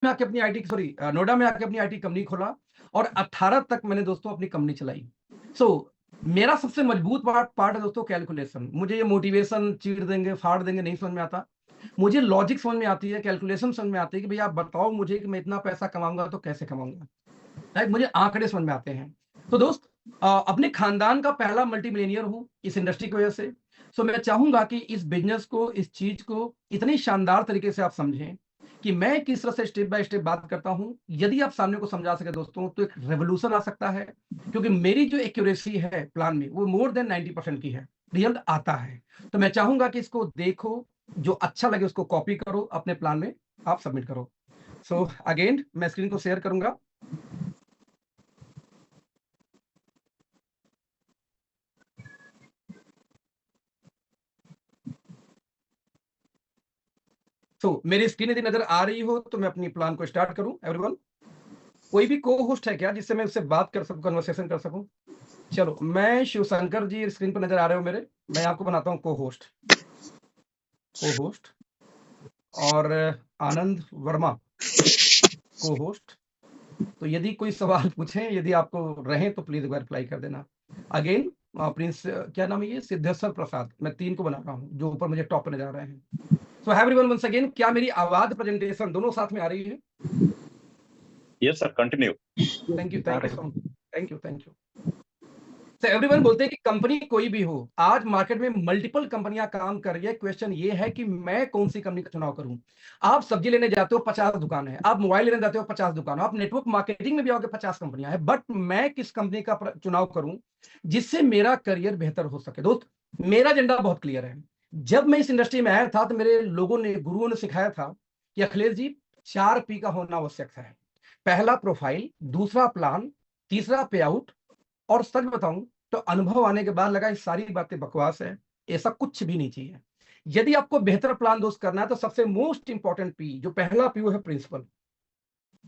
में आके अपनी आईटी सॉरी नोएडा में आके अपनी आईटी कंपनी खोला और 18 तक मैंने दोस्तों अपनी कंपनी चलाई। मेरा सबसे मजबूत पार्ट है दोस्तों कैलकुलेशन। मुझे ये मोटिवेशन चीर देंगे फाड़ देंगे नहीं समझ में आता। मुझे लॉजिक समझ में आती है, कैलकुलेशन समझ में आती है कि भैया आप बताओ मुझे कि मैं इतना पैसा कमाऊंगा तो कैसे कमाऊंगा, राइट। मुझे आंकड़े समझ में आते हैं। तो दोस्त अपने खानदान का पहला मल्टी मिलियनियर हूं इस इंडस्ट्री की वजह से। मैं चाहूंगा कि इस बिजनेस को, इस चीज को इतनी शानदार तरीके से आप समझें कि मैं किस तरह से स्टेप बाय स्टेप बात करता हूं। यदि आप सामने को समझा सके दोस्तों तो एक रेवोल्यूशन आ सकता है, क्योंकि मेरी जो एक्यूरेसी है प्लान में वो मोर देन 90% की है, रिजल्ट आता है। तो मैं चाहूंगा कि इसको देखो, जो अच्छा लगे उसको कॉपी करो, अपने प्लान में आप सबमिट करो। अगेन मैं स्क्रीन को शेयर करूंगा। मेरी स्क्रीन यदि नजर आ रही हो तो मैं अपनी प्लान को स्टार्ट करूं। एवरीवन, कोई भी को होस्ट है क्या जिससे मैं उससे बात कर सकूं, कन्वर्सेशन कर सकूं? चलो, मैं शिवशंकर जी स्क्रीन पर नजर आ रहे हो मेरे, मैं आपको बनाता हूं को होस्ट और आनंद वर्मा को होस्ट। तो यदि कोई सवाल पूछें, यदि आपको रहे तो प्लीज एक बार रिप्लाई कर देना। अगेन प्रिंस क्या नाम है ये, सिद्धेश्वर प्रसाद, मैं 3 को बना रहा हूं जो ऊपर मुझे टॉप पे नजर आ रहे हैं। एवरीवन वंस अगेन, क्या मेरी आवाज प्रेजेंटेशन दोनों साथ में आ रही है? Yes sir, continue. Thank you so much, thank you. Everyone बोलते हैं कि कंपनी कोई भी हो, आज मार्केट में मल्टीपल कंपनियां काम कर रही है। क्वेश्चन ये है कि मैं कौन सी कंपनी का चुनाव करूं। आप सब्जी लेने जाते हो 50 दुकान है, आप मोबाइल लेने जाते हो 50 दुकान, आप नेटवर्क मार्केटिंग में भी आओगे 50 कंपनियां हैं, बट मैं किस कंपनी का चुनाव करूं जिससे मेरा करियर बेहतर हो सके। दोस्त, मेरा एजेंडा बहुत क्लियर है। जब मैं इस इंडस्ट्री में आया था तो मेरे लोगों ने, गुरुओं ने सिखाया था कि अखिलेश जी 4P का होना आवश्यक है। पहला प्रोफाइल, दूसरा प्लान, तीसरा पे आउट। और सच बताऊं तो अनुभव आने के बाद लगा ये सारी बातें बकवास है, ऐसा कुछ भी नहीं चाहिए। यदि आपको बेहतर प्लान दोस्त करना है तो सबसे मोस्ट इंपॉर्टेंट पी, जो पहला पी, वो है प्रिंसिपल।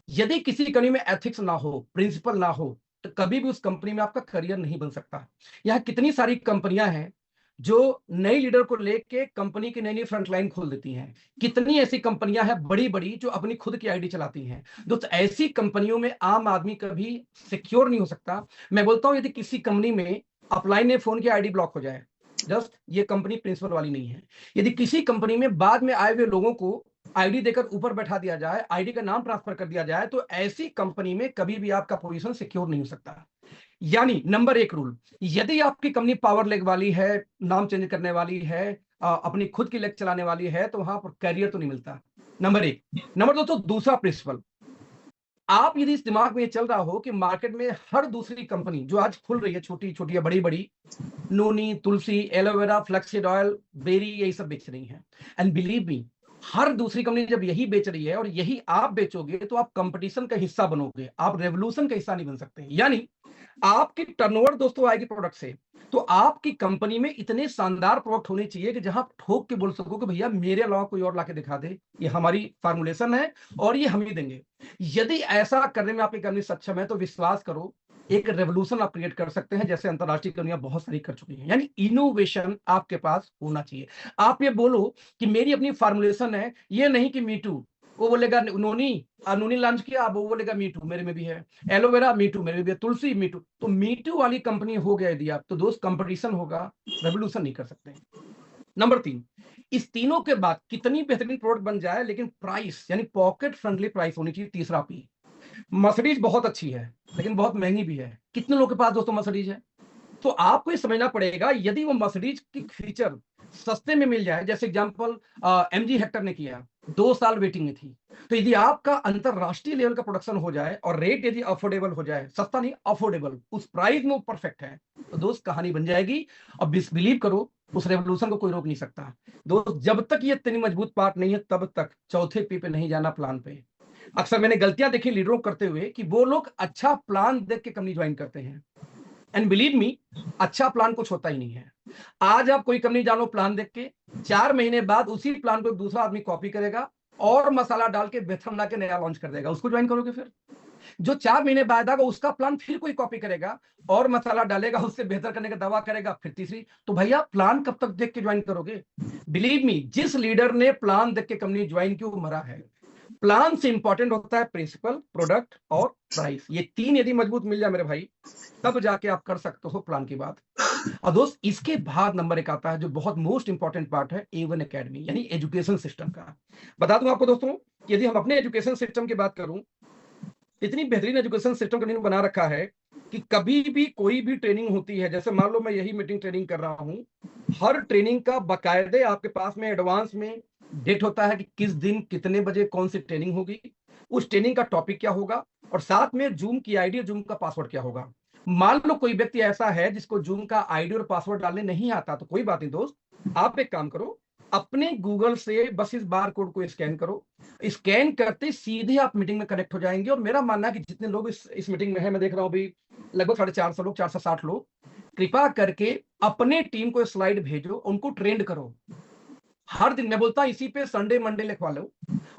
यदि किसी कंपनी में एथिक्स ना हो, प्रिंसिपल ना हो, तो कभी भी उस कंपनी में आपका करियर नहीं बन सकता। यहां कितनी सारी कंपनियां हैं जो नई लीडर को लेके कंपनी की नई नई फ्रंटलाइन खोल देती हैं। कितनी ऐसी कंपनियां हैं बड़ी बड़ी जो अपनी खुद की आईडी चलाती हैं। दोस्त, ऐसी कंपनियों में आम आदमी कभी सिक्योर नहीं हो सकता। मैं बोलता हूं यदि किसी कंपनी में अपलाइन ने फोन की आईडी ब्लॉक हो जाए, जस्ट ये कंपनी प्रिंसिपल वाली नहीं है। यदि किसी कंपनी में बाद में आए हुए लोगों को आईडी देकर ऊपर बैठा दिया जाए, आईडी का नाम ट्रांसफर कर दिया जाए, तो ऐसी कंपनी में कभी भी आपका पोजीशन सिक्योर नहीं हो सकता। यानी नंबर 1 रूल, यदि आपकी कंपनी पावर लेग वाली है, नाम चेंज करने वाली है, अपनी खुद की लेग चलाने वाली है, तो वहां पर करियर तो नहीं मिलता। नंबर 1। नंबर 2 तो दूसरा प्रिंसिपल, आप यदि इस दिमाग में ये चल रहा हो कि मार्केट में हर दूसरी कंपनी जो आज खुल रही है, छोटी छोटी या बड़ी बड़ी, नोनी, तुलसी, एलोवेरा, फ्लैक्सीड ऑयल, बेरी, यही सब बेच रही हैं, एंड बिलीव मी, हर दूसरी कंपनी जब यही बेच रही है और यही आप बेचोगे तो आप कंपटीशन का हिस्सा बनोगे, आप रेवोल्यूशन का हिस्सा नहीं बन सकते। यानी आपकी टर्नओवर दोस्तों आएगी प्रोडक्ट से, तो आपकी कंपनी में इतने शानदार प्रोडक्ट होने चाहिए कि जहां आप ठोक के बोल सको कि भैया मेरे अलावा कोई और लाके दिखा दे, ये हमारी फार्मुलेशन है और ये हम ही देंगे। यदि ऐसा करने में आपकी कंपनी सक्षम है तो विश्वास करो, एक रेवोल्यूशन आप क्रिएट कर सकते हैं, जैसे अंतरराष्ट्रीय कंपनियां बहुत सारी कर चुकी हैं। यानी इनोवेशन आपके पास होना चाहिए। आप ये बोलो कि मेरी अपनी फार्मुलेशन है, ये नहीं कि मीटू, वो बोलेगा नोनी, नोनी लॉन्च किया, अब वो बोलेगा मीटू मेरे में भी है, एलोवेरा मीटू मेरे में भी है, तुलसी मीटू। तो मीटू वाली कंपनी हो गया यदि आप, तो दोस्त कंपटीशन होगा, रेवोल्यूशन नहीं कर सकते। नंबर 3, इस तीनों के बाद कितनी बेहतरीन प्रोडक्ट बन जाए लेकिन प्राइस, यानी पॉकेट फ्रेंडली प्राइस होनी चाहिए। तीसरा पी, मर्सिडीज बहुत अच्छी है लेकिन बहुत महंगी भी है। कितने लोगों के पास दोस्तों मर्सिडीज है? तो आपको ये समझना पड़ेगा, यदि वो मर्सिडीज की फीचर सस्ते में मिल जाए, जैसे एग्जांपल एमजी हेक्टर ने किया, 2 साल वेटिंग में थी, तो यदि आपका अंतरराष्ट्रीय लेवल का प्रोडक्शन हो जाए और रेट यदि अफोर्डेबल हो जाए, सस्ता नहीं अफोर्डेबल, उस प्राइस में वो परफेक्ट है, तो दोस्त कहानी बन जाएगी। और बिलीव करो, उस रेवोल्यूशन को कोई रोक नहीं सकता। दोस्त, जब तक ये इतनी मजबूत पार्ट नहीं है तब तक चौथे पी पे नहीं जाना, प्लान पे। अक्सर मैंने गलतियां देखी लीडरों करते हुए कि वो लोग अच्छा प्लान देख के कंपनी ज्वाइन करते हैं, एंड बिलीव मी, अच्छा प्लान कुछ होता ही नहीं है। आज आप कोई कंपनी जानो प्लान देख के, 4 महीने बाद उसी प्लान को दूसरा आदमी कॉपी करेगा और मसाला डाल के बेहतर ला के नया लॉन्च कर देगा, उसको ज्वाइन करोगे? फिर जो 4 महीने बाद आएगा उसका प्लान फिर कोई कॉपी करेगा और मसाला डालेगा, उससे बेहतर करने का दावा करेगा, फिर तीसरी। तो भैया प्लान कब तक देख के ज्वाइन करोगे? बिलीव मी, जिस लीडर ने प्लान देख के कंपनी ज्वाइन की वो मरा है। प्लान से इंपॉर्टेंट होता है प्रिंसिपल, प्रोडक्ट और प्राइस। ये तीन यदि मजबूत मिल जाए मेरे भाई, तब जाके आप कर सकते हो प्लान की बात। और दोस्त इसके बाद नंबर एक आता है जो बहुत मोस्ट इंपॉर्टेंट पार्ट है, A1 एकेडमी यानी एजुकेशन सिस्टम का। बता दूं आपको दोस्तों, यदि हम अपने एजुकेशन सिस्टम की बात करूं, इतनी बेहतरीन एजुकेशन सिस्टम कंपनी ने बना रखा है कि कभी भी कोई भी ट्रेनिंग होती है, जैसे मान लो मैं यही मीटिंग ट्रेनिंग कर रहा हूं, हर ट्रेनिंग का बाकायदे आपके पास में एडवांस में डेट होता है कि किस दिन कितने बजे कौन सी ट्रेनिंग होगी, उस ट्रेनिंग का टॉपिक क्या होगा, और साथ में जूम की आईडी और जूम का पासवर्ड क्या होगा। मान लो कोई व्यक्ति ऐसा है जिसको जूम का आईडी और पासवर्ड डालने नहीं आता, तो कोई बात नहीं दोस्त, आप एक काम करो, अपने गूगल से बस इस बार कोड को स्कैन करो, स्कैन करते सीधे आप मीटिंग में कनेक्ट हो जाएंगे। और मेरा मानना है कि जितने लोग इस मीटिंग में है, मैं देख रहा हूं अभी लगभग 450 लोग, 460 लोग, कृपा करके अपने टीम को स्लाइड भेजो, उनको ट्रेंड करो। हर दिन मैं बोलता हूं इसी पे संडे मंडे लिखवा लो,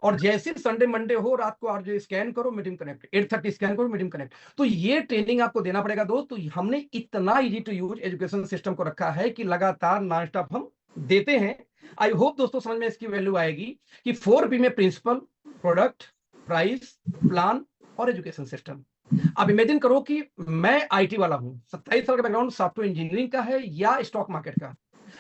और जैसे संडे मंडे हो रात को 8 बजे स्कैन करो मीटिंग कनेक्ट, 8:30 स्कैन करो मीटिंग कनेक्ट। तो ये ट्रेनिंग आपको देना पड़ेगा दोस्त। तो हमने इतना easy to use education system को रखा है कि लगातार नॉन स्टॉप हम देते हैं। आई होप दोस्तों समझ में इसकी वैल्यू आएगी कि 4P में प्रिंसिपल, प्रोडक्ट, प्राइस, प्लान और एजुकेशन सिस्टम। अब इमेजिन करो कि मैं आईटी वाला हूं, 27 साल का बैकग्राउंड सॉफ्टवेयर इंजीनियरिंग का है या स्टॉक मार्केट का।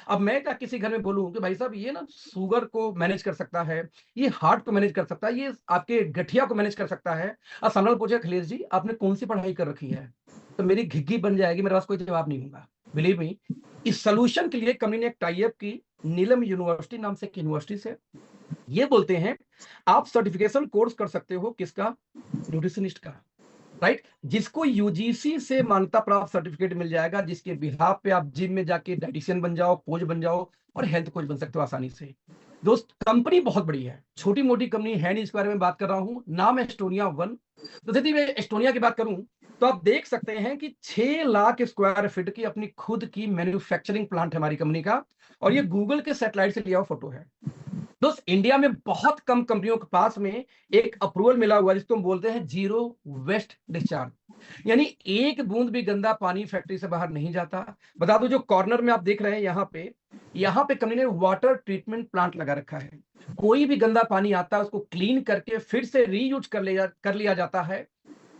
अब मैं क्या किसी घर में बोलूं कि भाई साहब ये ना शुगर को मैनेज कर सकता है, ये हार्ट को मैनेज कर सकता है, ये आपके गठिया को मैनेज कर सकता है, और सामने वाला पूछे अखिलेश जी आपने कौन सी पढ़ाई कर रखी है, तो मेरी घिग्गी बन जाएगी, मेरे पास कोई जवाब नहीं होगा। बिलीव मी, इस सोल्यूशन के लिए कंपनी ने एक टाई अप की नीलम यूनिवर्सिटी नाम से एक यूनिवर्सिटी से। ये बोलते हैं आप सर्टिफिकेशन कोर्स कर सकते हो, किसका? न्यूट्रिशनिस्ट का, राइट? जिसको यूजीसी से मान्यता प्राप्त सर्टिफिकेट मिल जाएगा, जिसके बिहाफ पे आप जिम में जाके डाइटिशियन बन जाओ, कोच बन जाओ और हेल्थ कोच बन सकते हो आसानी से। दोस्त कंपनी बहुत बड़ी है, छोटी मोटी कंपनी है नहीं, इस बारे में बात कर रहा हूं। नाम एस्टोनिया वन। तो यदि मैं एस्टोनिया की बात करूं तो आप देख सकते हैं कि 6 लाख स्क्वायर फीट की अपनी खुद की मैन्युफैक्चरिंग प्लांट है हमारी कंपनी का, और ये गूगल के सैटेलाइट से लिया हुआ फोटो है। दोस्त इंडिया में बहुत कम कंपनियों के पास में एक अप्रूवल मिला हुआ है जिसको हम बोलते हैं जीरो वेस्ट डिस्चार्ज, यानी एक बूंद भी गंदा पानी फैक्ट्री से बाहर नहीं जाता। बता दो जो कॉर्नर में आप देख रहे हैं यहाँ पे कंपनी ने वाटर ट्रीटमेंट प्लांट लगा रखा है। कोई भी गंदा पानी आता है उसको क्लीन करके फिर से रीयूज कर लिया जाता है।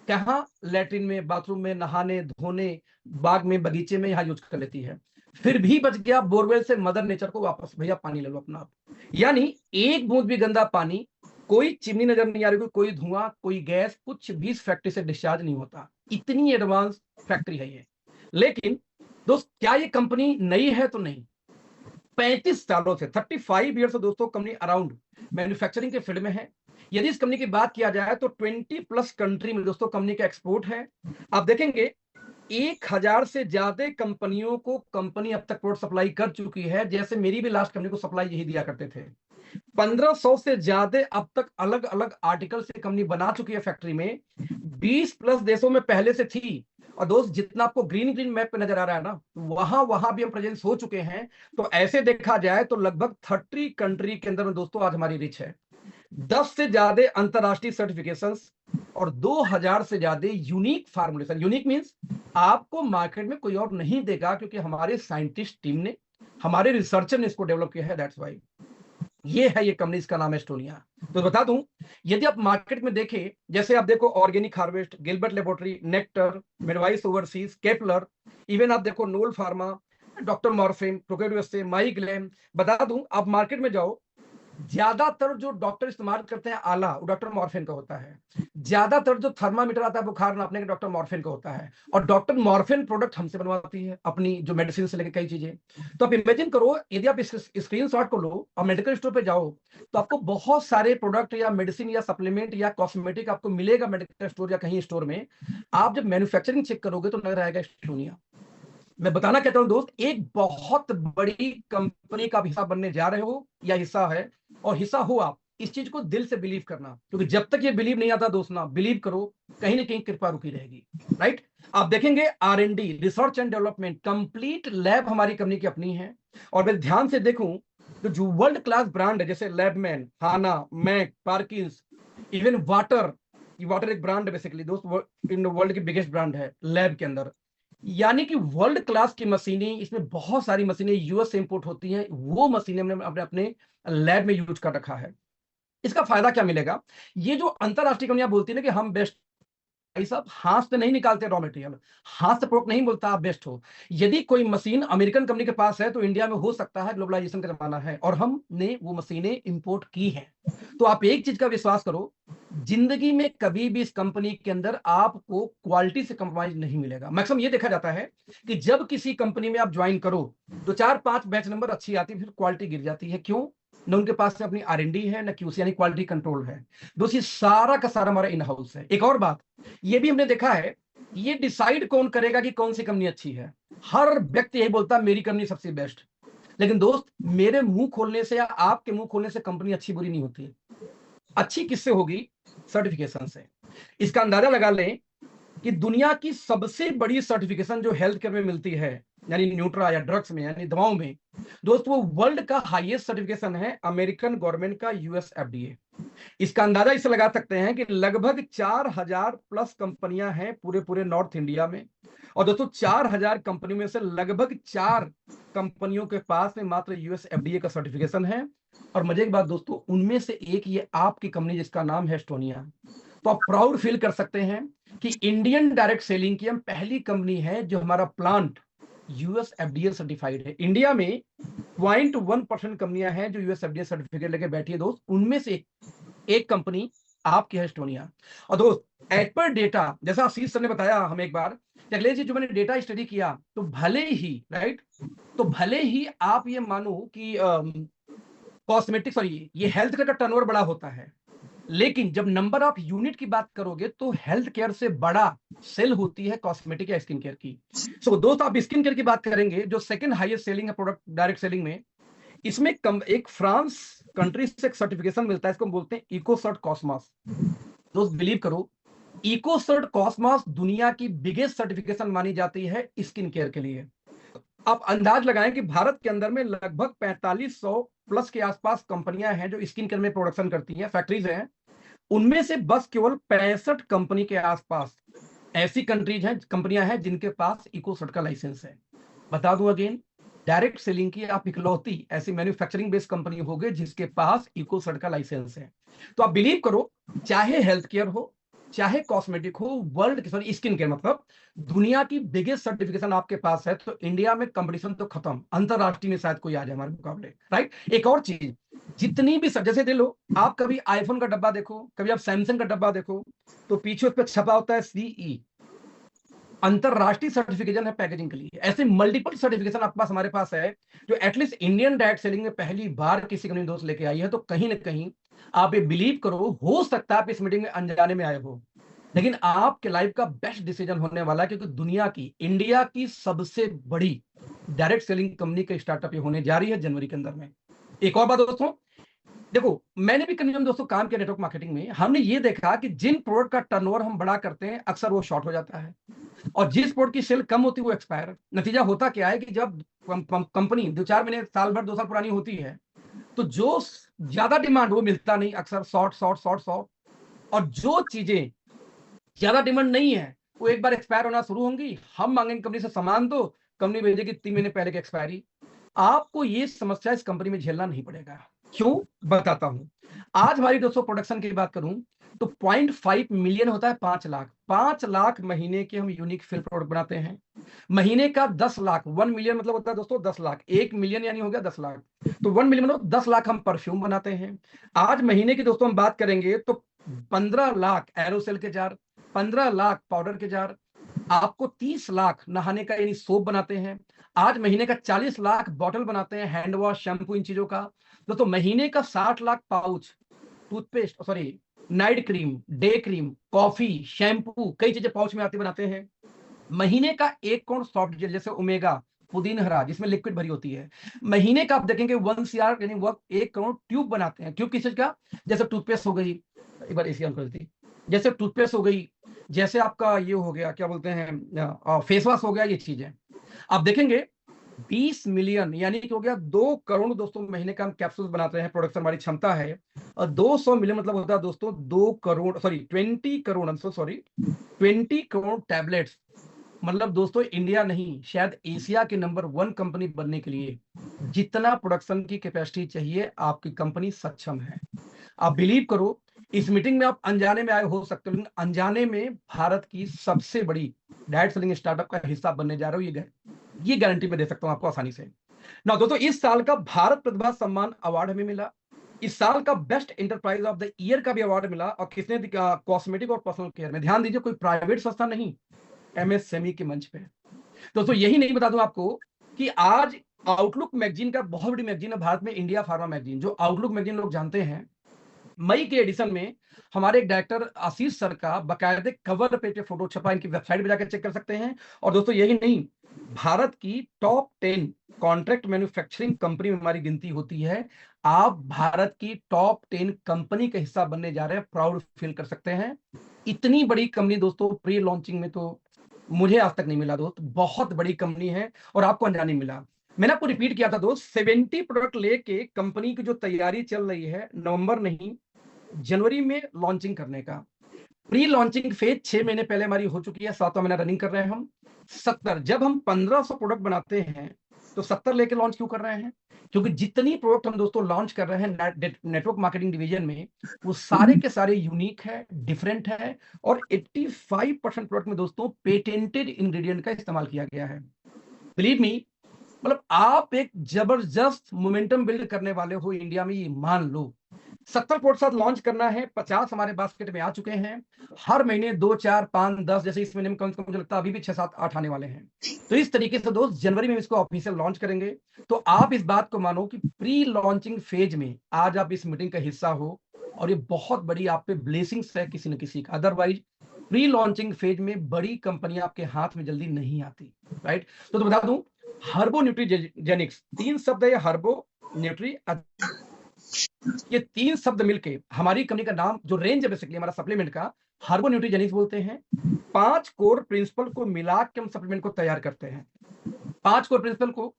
कहाँ? लैट्रिन में, बाथरूम में, नहाने धोने, बाग में, बगीचे में, यहाँ यूज कर लेती है। फिर भी बच गया बोरवेल से मदर नेचर को वापस, भैया पानी ले लो अपना आप। यानी एक बूंद भी गंदा पानी, कोई चिमनी नजर नहीं आ रही, कोई धुआं, कोई गैस, कुछ भी इस फैक्ट्री से डिस्चार्ज नहीं होता। इतनी एडवांस फैक्ट्री है ये। लेकिन दोस्त क्या ये कंपनी नई है? तो नहीं, 35 सालों से, 35 ईयर से दोस्तों कंपनी अराउंड मैन्युफैक्चरिंग के फील्ड में है। यदि इस कंपनी की बात किया जाए तो 20+ कंट्री में दोस्तों कंपनी का एक्सपोर्ट है। आप देखेंगे 1000 से ज्यादा कंपनियों को कंपनी अब तक प्रोडक्ट सप्लाई कर चुकी है, जैसे मेरी भी लास्ट कंपनी को सप्लाई यही दिया करते थे। 1500 से ज्यादा अब तक अलग अलग आर्टिकल से कंपनी बना चुकी है फैक्ट्री में, 20+ देशों में पहले से थी। और दोस्त जितना आपको ग्रीन ग्रीन मैप पे नजर आ रहा है ना, वहां भी हम प्रेजेंस हो चुके हैं। तो ऐसे देखा जाए तो लगभग 30 कंट्री के अंदर में दोस्तों आज हमारी रिच है। 10 से ज्यादा अंतरराष्ट्रीय सर्टिफिकेशंस और 2000 से ज्यादा यूनिक फार्मुलेशन। यूनिक मींस आपको मार्केट में कोई और नहीं देगा, क्योंकि हमारे साइंटिस्ट टीम ने, हमारे रिसर्चर ने इसको डेवलप किया है। दैट्स व्हाई ये है, ये कंपनी, इसका नाम है एस्टोनिया। तो बता दूं, यदि आप मार्केट में देखें, जैसे आप देखो Organic Harvest, Gilbert Laboratory, Nectar, मिडवाइस ओवरसीज, केपलर, इवन आप देखो नोल फार्मा, डॉक्टर मॉर्फिन, प्रोकेडुएस, माइग्लेम। बता दूं, आप मार्केट में जाओ, ज्यादातर जो डॉक्टर इस्तेमाल करते हैं आला, वो डॉक्टर मॉर्फिन का होता है। ज्यादातर जो थर्मामीटर आता है बुखार नापने का, डॉक्टर मॉर्फिन का होता है। और डॉक्टर मॉर्फिन प्रोडक्ट हमसे बनवाती है, अपनी जो मेडिसिन से लेकर कई चीजें। तो आप इमेजिन करो, यदि आप इस स्क्रीनशॉट को लो और मेडिकल स्टोर पे जाओ, तो आपको बहुत सारे प्रोडक्ट या मेडिसिन या सप्लीमेंट या कॉस्मेटिक आपको मिलेगा मेडिकल स्टोर या कहीं स्टोर में। आप जब मैन्युफैक्चरिंग चेक करोगे तो नजर आएगा एस्टोनिया। मैं बताना चाहता हूं दोस्त, एक बहुत बड़ी कंपनी का हिस्सा बनने जा रहे हो या हिस्सा है, और हिस्सा हो आप, इस चीज को दिल से बिलीव करना, क्योंकि जब तक ये बिलीव नहीं आता दोस्त, ना बिलीव करो, कहीं ना कहीं कृपा रुकी रहेगी। राइट? आप देखेंगे R&D, research and development, complete lab हमारी कंपनी की अपनी है। और मैं ध्यान से देखूं तो जो वर्ल्ड क्लास ब्रांड है, जैसे लैबमैन, हाना, मैक, पार्किंस, इवन वाटर, ये वाटर एक ब्रांड है बेसिकली दोस्त, इन वर्ल्ड की बिगेस्ट ब्रांड है लैब के अंदर। यानी कि वर्ल्ड क्लास की मशीनें, इसमें बहुत सारी मशीनें यूएस से इंपोर्ट होती हैं, वो मशीनें हमने अपने अपने लैब में यूज कर रखा है। इसका फायदा क्या मिलेगा? ये जो अंतरराष्ट्रीय कंपनियां बोलती है ना कि हम बेस्ट, भाई साहब हाथ से नहीं निकालते रॉ मटेरियल, हाथ से प्रोडक्ट नहीं बोलता आप बेस्ट हो। यदि कोई मशीन अमेरिकन कंपनी के पास है तो इंडिया में हो सकता है, ग्लोबलाइजेशन का जमाना है और हमने वो मशीनें इंपोर्ट की हैं। तो आप एक चीज का विश्वास करो, जिंदगी में कभी भी इस कंपनी के अंदर आपको क्वालिटी से कंप्रोमाइज नहीं मिलेगा। मैक्सिमम ये देखा जाता है कि जब किसी कंपनी में आप ज्वाइन करो तो 4-5 बैच नंबर अच्छी आती है, फिर क्वालिटी गिर जाती है। क्यों? न उनके पास अपनी R&D है, न QC यानी क्वालिटी कंट्रोल है। दोस्तों सारा का सारा हमारा इन हाउस है। एक और बात ये भी हमने देखा है, ये डिसाइड कौन करेगा कि कौन सी कंपनी अच्छी है? हर व्यक्ति यही बोलता है मेरी कंपनी सबसे बेस्ट। लेकिन दोस्त, मेरे मुंह खोलने से या आपके मुंह खोलने से कंपनी अच्छी बुरी नहीं होती। अच्छी किससे होगी? सर्टिफिकेशन से। इसका अंदाजा लगा लें कि दुनिया की सबसे बड़ी सर्टिफिकेशन जो हेल्थ केयर में मिलती है, यानी न्यूट्रा या ड्रग्स में यानी दवाओं में, दोस्त वो वर्ल्ड का हाईएस्ट सर्टिफिकेशन है अमेरिकन गवर्नमेंट का US FDA। इसका अंदाजा इससे लगा सकते हैं कि लगभग 4000 प्लस कंपनियां हैं पूरे पूरे नॉर्थ इंडिया में। और दोस्तों 4000 कंपनियों में से लगभग 4 कंपनियों के पास में मात्र US FDA का सर्टिफिकेशन है। और मजे की बात दोस्तों, उनमें से एक ये आपकी कंपनी जिसका नाम है एस्टोनिया। तो आप प्राउड फील कर सकते हैं कि इंडियन डायरेक्ट सेलिंग की हम पहली कंपनी है जो हमारा प्लांट US FDA सर्टिफाइड है। इंडिया में 0.1% कंपनियां हैं जो US FDA सर्टिफिकेट लेके बैठी है दोस्त, उनमें से एक कंपनी आपकी है एस्टोनिया। और दोस्त एज पर डेटा, जैसा आशीष सर ने बताया हमें एक बार, अखिलेश जी जो मैंने डेटा स्टडी किया तो भले ही राइट, तो भले ही आप ये मानो कि कॉस्मेटिक सॉरी ये हेल्थ केयर का टर्नओवर बड़ा होता है, लेकिन जब नंबर ऑफ यूनिट की बात करोगे तो हेल्थ केयर से बड़ा सेल होती है कॉस्मेटिक या स्किन केयर की। सो दोस्त आप स्किन केयर की बात करेंगे, जो सेकंड हाईएस्ट सेलिंग है प्रोडक्ट डायरेक्ट सेलिंग में, इसमें एक फ्रांस कंट्री से एक सर्टिफिकेशन मिलता है, इसको बोलते हैं इकोसर्ट कॉस्मॉस। दोस्त बिलीव करो, इकोसर्ट कॉस्मॉस दुनिया की बिगेस्ट सर्टिफिकेशन मानी जाती है स्किन केयर के लिए। आप अंदाज लगाएं कि भारत के अंदर में लगभग 4500 प्लस के आसपास कंपनियां हैं जो स्किन केयर में प्रोडक्शन करती हैं, फैक्ट्रीज हैं। उनमें से बस केवल 65 कंपनी के आसपास ऐसी कंपनियां हैं जिनके पास इकोसर्ट का लाइसेंस है। बता दूं अगेन, डायरेक्ट सेलिंग की आप इकलौती ऐसी मैन्युफैक्चरिंग बेस्ड कंपनी होगी जिसके पास इकोसर्ट का लाइसेंस है। तो आप बिलीव करो, चाहे हेल्थ केयर हो चाहे कॉस्मेटिक हो, वर्ल्ड सॉरी स्किन केयर, मतलब दुनिया की बिगेस्ट सर्टिफिकेशन आपके पास है, तो इंडिया में कंपटीशन तो खत्म, अंतरराष्ट्रीय में शायद कोई आ जाए हमारे मुकाबले, राइट। एक और चीज, जितनी भी जैसे दे लो, आप कभी आईफोन का डब्बा देखो, कभी आप सैमसंग का डब्बा देखो, तो पीछे उस पर छपा होता है CE, अंतरराष्ट्रीय सर्टिफिकेशन है पैकेजिंग के लिए। ऐसे मल्टीपल सर्टिफिकेशन आपके पास हमारे पास है जो एटलीस्ट इंडियन डायरेक्ट सेलिंग में पहली बार किसी कंपनी दोस्त लेके आई है। तो कहीं ना कहीं आप ये बिलीव करो, हो सकता है आप इस मीटिंग में अनजाने में आए हो, लेकिन आपके लाइफ का बेस्ट डिसीजन होने वाला है, क्योंकि दुनिया की, इंडिया की सबसे बड़ी डायरेक्ट सेलिंग कंपनी का स्टार्टअप ये होने जा रही है जनवरी के अंदर में। एक और बात दोस्तों, देखो मैंने भी कहीं दोस्तों काम किया नेटवर्क मार्केटिंग में, हमने ये देखा कि जिन प्रोडक्ट का टर्नओवर हम बड़ा करते हैं अक्सर वो शॉर्ट हो जाता है, और जिस प्रोडक्ट की सेल कम होती है वो एक्सपायर। नतीजा होता क्या है कि जब कंपनी 2-4 महीने, साल भर, 2 साल पुरानी होती है, तो जो ज्यादा डिमांड वो मिलता नहीं, अक्सर शॉर्ट। और जो चीजें ज्यादा डिमांड नहीं है वो एक बार एक्सपायर होना शुरू होंगी, हम मांगेंगे कंपनी से सामान, तो कंपनी भेजेगी 3 महीने पहले की एक्सपायरी। आपको ये समस्या इस कंपनी में झेलना नहीं पड़ेगा। क्यों? बताता हूं। आज हमारी दोस्तों प्रोडक्शन की बात करूं तो 0.5 मिलियन होता है 5 लाख। 5 लाख महीने के हम यूनिक फिल प्रोडक्ट बनाते हैं। महीने का 10 लाख, 1 मिलियन मतलब होता है दोस्तों 10 लाख, 1 मिलियन यानी हो गया 10 लाख, तो 1 मिलियन मतलब 10 लाख हम परफ्यूम बनाते हैं। आज महीने की दोस्तों हम बात करेंगे तो 15 लाख एरोसेल के जार, 15 लाख पाउडर के जार, आपको 30 लाख नहाने का यानी सोप बनाते हैं। आज महीने का 40 लाख बॉटल बनाते हैं, हैंड वॉश, शैम्पू, इन चीजों का। दोस्तों महीने का 60 lakh pouch toothpaste, sorry night cream, day cream, coffee, shampoo, कई चीजें पाउच में आती बनाते हैं। महीने का 1 करोड़ सॉफ्ट जेल जैसे ओमेगा, पुदीन हरा जिसमें लिक्विड भरी होती है। महीने का आप देखेंगे 1 CR यानी वो 1 करोड़ ट्यूब बनाते हैं। ट्यूब किस चीज का? जैसे टूथपेस्ट हो गई, एक बार एसी ऑन कर दी, जैसे टूथपेस्ट हो गई, जैसे आपका ये हो गया क्या बोलते हैं फेस वॉश हो गया, ये चीजें आप देखेंगे 20 मिलियन यानी कि हो गया 2 करोड़ दोस्तों महीने का हम कैप्सूल बनाते हैं, प्रोडक्शन हमारी क्षमता है। और 200 मिलियन मतलब होता है दोस्तों 2 crore, sorry 20 crore, sorry 20 crore tablets. मतलब दोस्तों इंडिया नहीं, शायद एशिया के नंबर 1 कंपनी बनने के लिए जितना प्रोडक्शन की कैपेसिटी चाहिए आपकी कंपनी सक्षम है। आप बिलीव करो, इस मीटिंग में आप अनजाने में आए हो सकते हो, लेकिन अनजाने में भारत की सबसे बड़ी डायरेक्ट सेलिंग स्टार्टअप का हिस्सा बनने जा रहे हो, ये गारंटी मैं दे सकता हूं आपको आसानी से ना। दोस्तों, इस साल का भारत प्रतिभा सम्मान अवार्ड हमें मिला, इस साल का best enterprise of the year का भी अवार्ड मिला, और किसने? कॉस्मेटिक और पर्सनल केयर में। ध्यान दीजिए, कोई प्राइवेट संस्था नहीं, एमएसएमई के मंच पे। दोस्तों, यही नहीं बता दूं आपको कि आज आउटलुक मैगजीन का, बहुत बड़ी मैगजीन है भारत में, इंडिया फार्मा मैगजीन, जो आउटलुक मैगजीन लोग जानते हैं, मई के एडिशन में हमारे एक डायरेक्टर आशीष सर का बाकायदे कवर पेज पे फोटो छपा, इनकी वेबसाइट पे जाकर चेक कर सकते हैं। और दोस्तों, यही नहीं, भारत की टॉप 10 कॉन्ट्रैक्ट मैन्युफैक्चरिंग कंपनी में हमारी गिनती होती है। आप भारत की टॉप 10 कंपनी का हिस्सा बनने जा रहे हैं, प्राउड फील कर सकते हैं। इतनी बड़ी कंपनी दोस्तों, प्री लॉन्चिंग में तो मुझे आज तक नहीं मिला दोस्त, बहुत बड़ी कंपनी है और आपको अनजाने मिला। मैंने आपको रिपीट किया था दोस्त, 70 प्रोडक्ट लेके कंपनी की जो तैयारी चल रही है, नवंबर नहीं जनवरी में लॉन्चिंग करने का। प्री लॉन्चिंग फेज 6 महीने पहले हमारी हो चुकी है, 7वां महीना रनिंग कर रहे हैं हम। 70, जब हम 1500 प्रोडक्ट बनाते हैं तो 70 लेके लॉन्च क्यों कर रहे हैं? क्योंकि जितनी प्रोडक्ट हम दोस्तों लॉन्च कर रहे हैं नेटवर्क मार्केटिंग डिवीजन में, वो सारे के सारे यूनिक है, डिफरेंट है, और 85% प्रोडक्ट में दोस्तों पेटेंटेड इंग्रेडिएंट का इस्तेमाल किया गया है। बिलीव मी, मतलब आप एक जबरदस्त मोमेंटम बिल्ड करने वाले हो इंडिया में, ये मान लो। 70 प्रोडक्ट साथ लॉन्च करना है, 50 हमारे बास्केट में आ चुके हैं। हर महीने 2, 4, 5, 10, जैसे इस महीने में कम से कम मुझे लगता है अभी भी 6, 7, 8 आने वाले हैं। तो इस तरीके से दोस्त जनवरी में इसको ऑफिशियल लॉन्च करेंगे। तो आप इस बात को मानो कि प्री लॉन्चिंग फेज में आज आप इस मीटिंग का हिस्सा हो, और ये बहुत बड़ी आप पे ब्लेसिंग्स है किसी न किसी का। अदरवाइज प्री लॉन्चिंग फेज में बड़ी कंपनियां आपके हाथ में जल्दी नहीं आती, राइट? तो बता दूं, हर्बो न्यूट्रीजेनिक्स 3 शब्द है, हर्बो न्यूट्री, ये 3 शब्द मिलके हमारी कंपनी का नाम, जो रेंज है बेसिकली हमारा सप्लीमेंट का, हर्बो न्यूट्रीजेनिक्स बोलते हैं। 5 कोर प्रिंसिपल को मिला के हम सप्लीमेंट को तैयार करते हैं। 5 कोर प्रिंसिपल को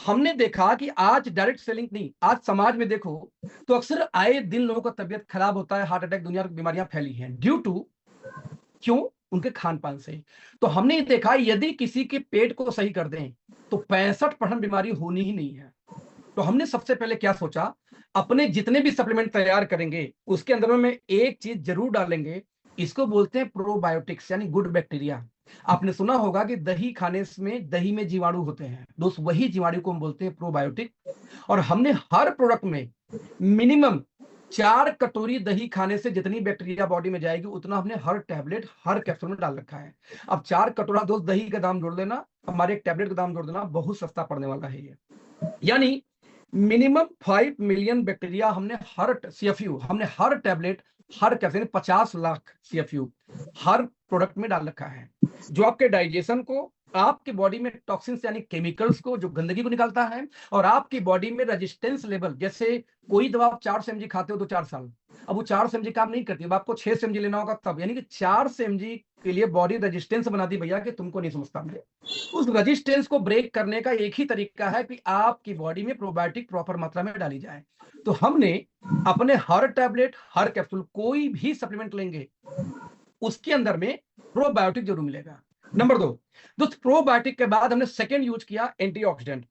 हमने देखा कि आज डायरेक्ट सेलिंग नहीं, आज समाज में देखो तो अक्सर आए दिन लोगों का तबियत खराब होता है, हार्ट अटैक, दुनिया की बीमारियां फैली हैं, ड्यू टू क्यों? उनके खान पान से। तो हमने देखा यदि किसी के पेट को सही कर दें तो 65% बीमारी होनी ही नहीं है। तो हमने सबसे पहले क्या सोचा, अपने जितने भी सप्लीमेंट तैयार करेंगे उसके अंदर में एक चीज जरूर डालेंगे, इसको बोलते हैं प्रोबायोटिक्स, यानी गुड बैक्टीरिया। आपने सुना होगा कि दही खाने में, दही में जीवाणु होते हैं दोस्त, वही जीवाणु को हम बोलते हैं प्रोबायोटिक। और हमने हर प्रोडक्ट में मिनिमम 4 कटोरी दही खाने से जितनी बैक्टीरिया बॉडी में जाएगी उतना हमने हर टैबलेट, हर कैप्सूल में डाल रखा है। अब 4 कटोरा दोस्त दही का दाम जोड़ देना, हमारे एक टैबलेट का दाम जोड़ देना, बहुत सस्ता पड़ने वाला है ये। यानी मिनिमम 5 मिलियन बैक्टीरिया हमने हर सीएफयू, हमने हर टैबलेट, हर कैप्सूल 50 लाख सीएफयू हर प्रोडक्ट में डाल रखा है, जो आपके डाइजेशन को, आपकी बॉडी में टॉक्सिन्स यानी केमिकल्स को, जो गंदगी को निकालता है, और आपकी बॉडी में रेजिस्टेंस लेवल, जैसे कोई दवा आप 400 mg खाते हो तो 4 साल, अब वो 400 mg काम नहीं करती, अब आपको 600 mg लेना होगा तब, यानी कि 400 mg के लिए बॉडी रेजिस्टेंस बना दी भैया कि तुमको नहीं समझता मैं। उस रेजिस्टेंस को ब्रेक करने का एक ही तरीका है कि आपकी बॉडी में प्रोबायोटिक प्रॉपर मात्रा में डाली जाए। तो हमने अपने हर टैबलेट, हर कैप्सूल, कोई भी सप्लीमेंट लेंगे उसके अंदर में प्रोबायोटिक जरूर मिलेगा। नंबर 2 दोस्त, प्रोबायोटिक के बाद हमने सेकंड यूज किया एंटीऑक्सीडेंट।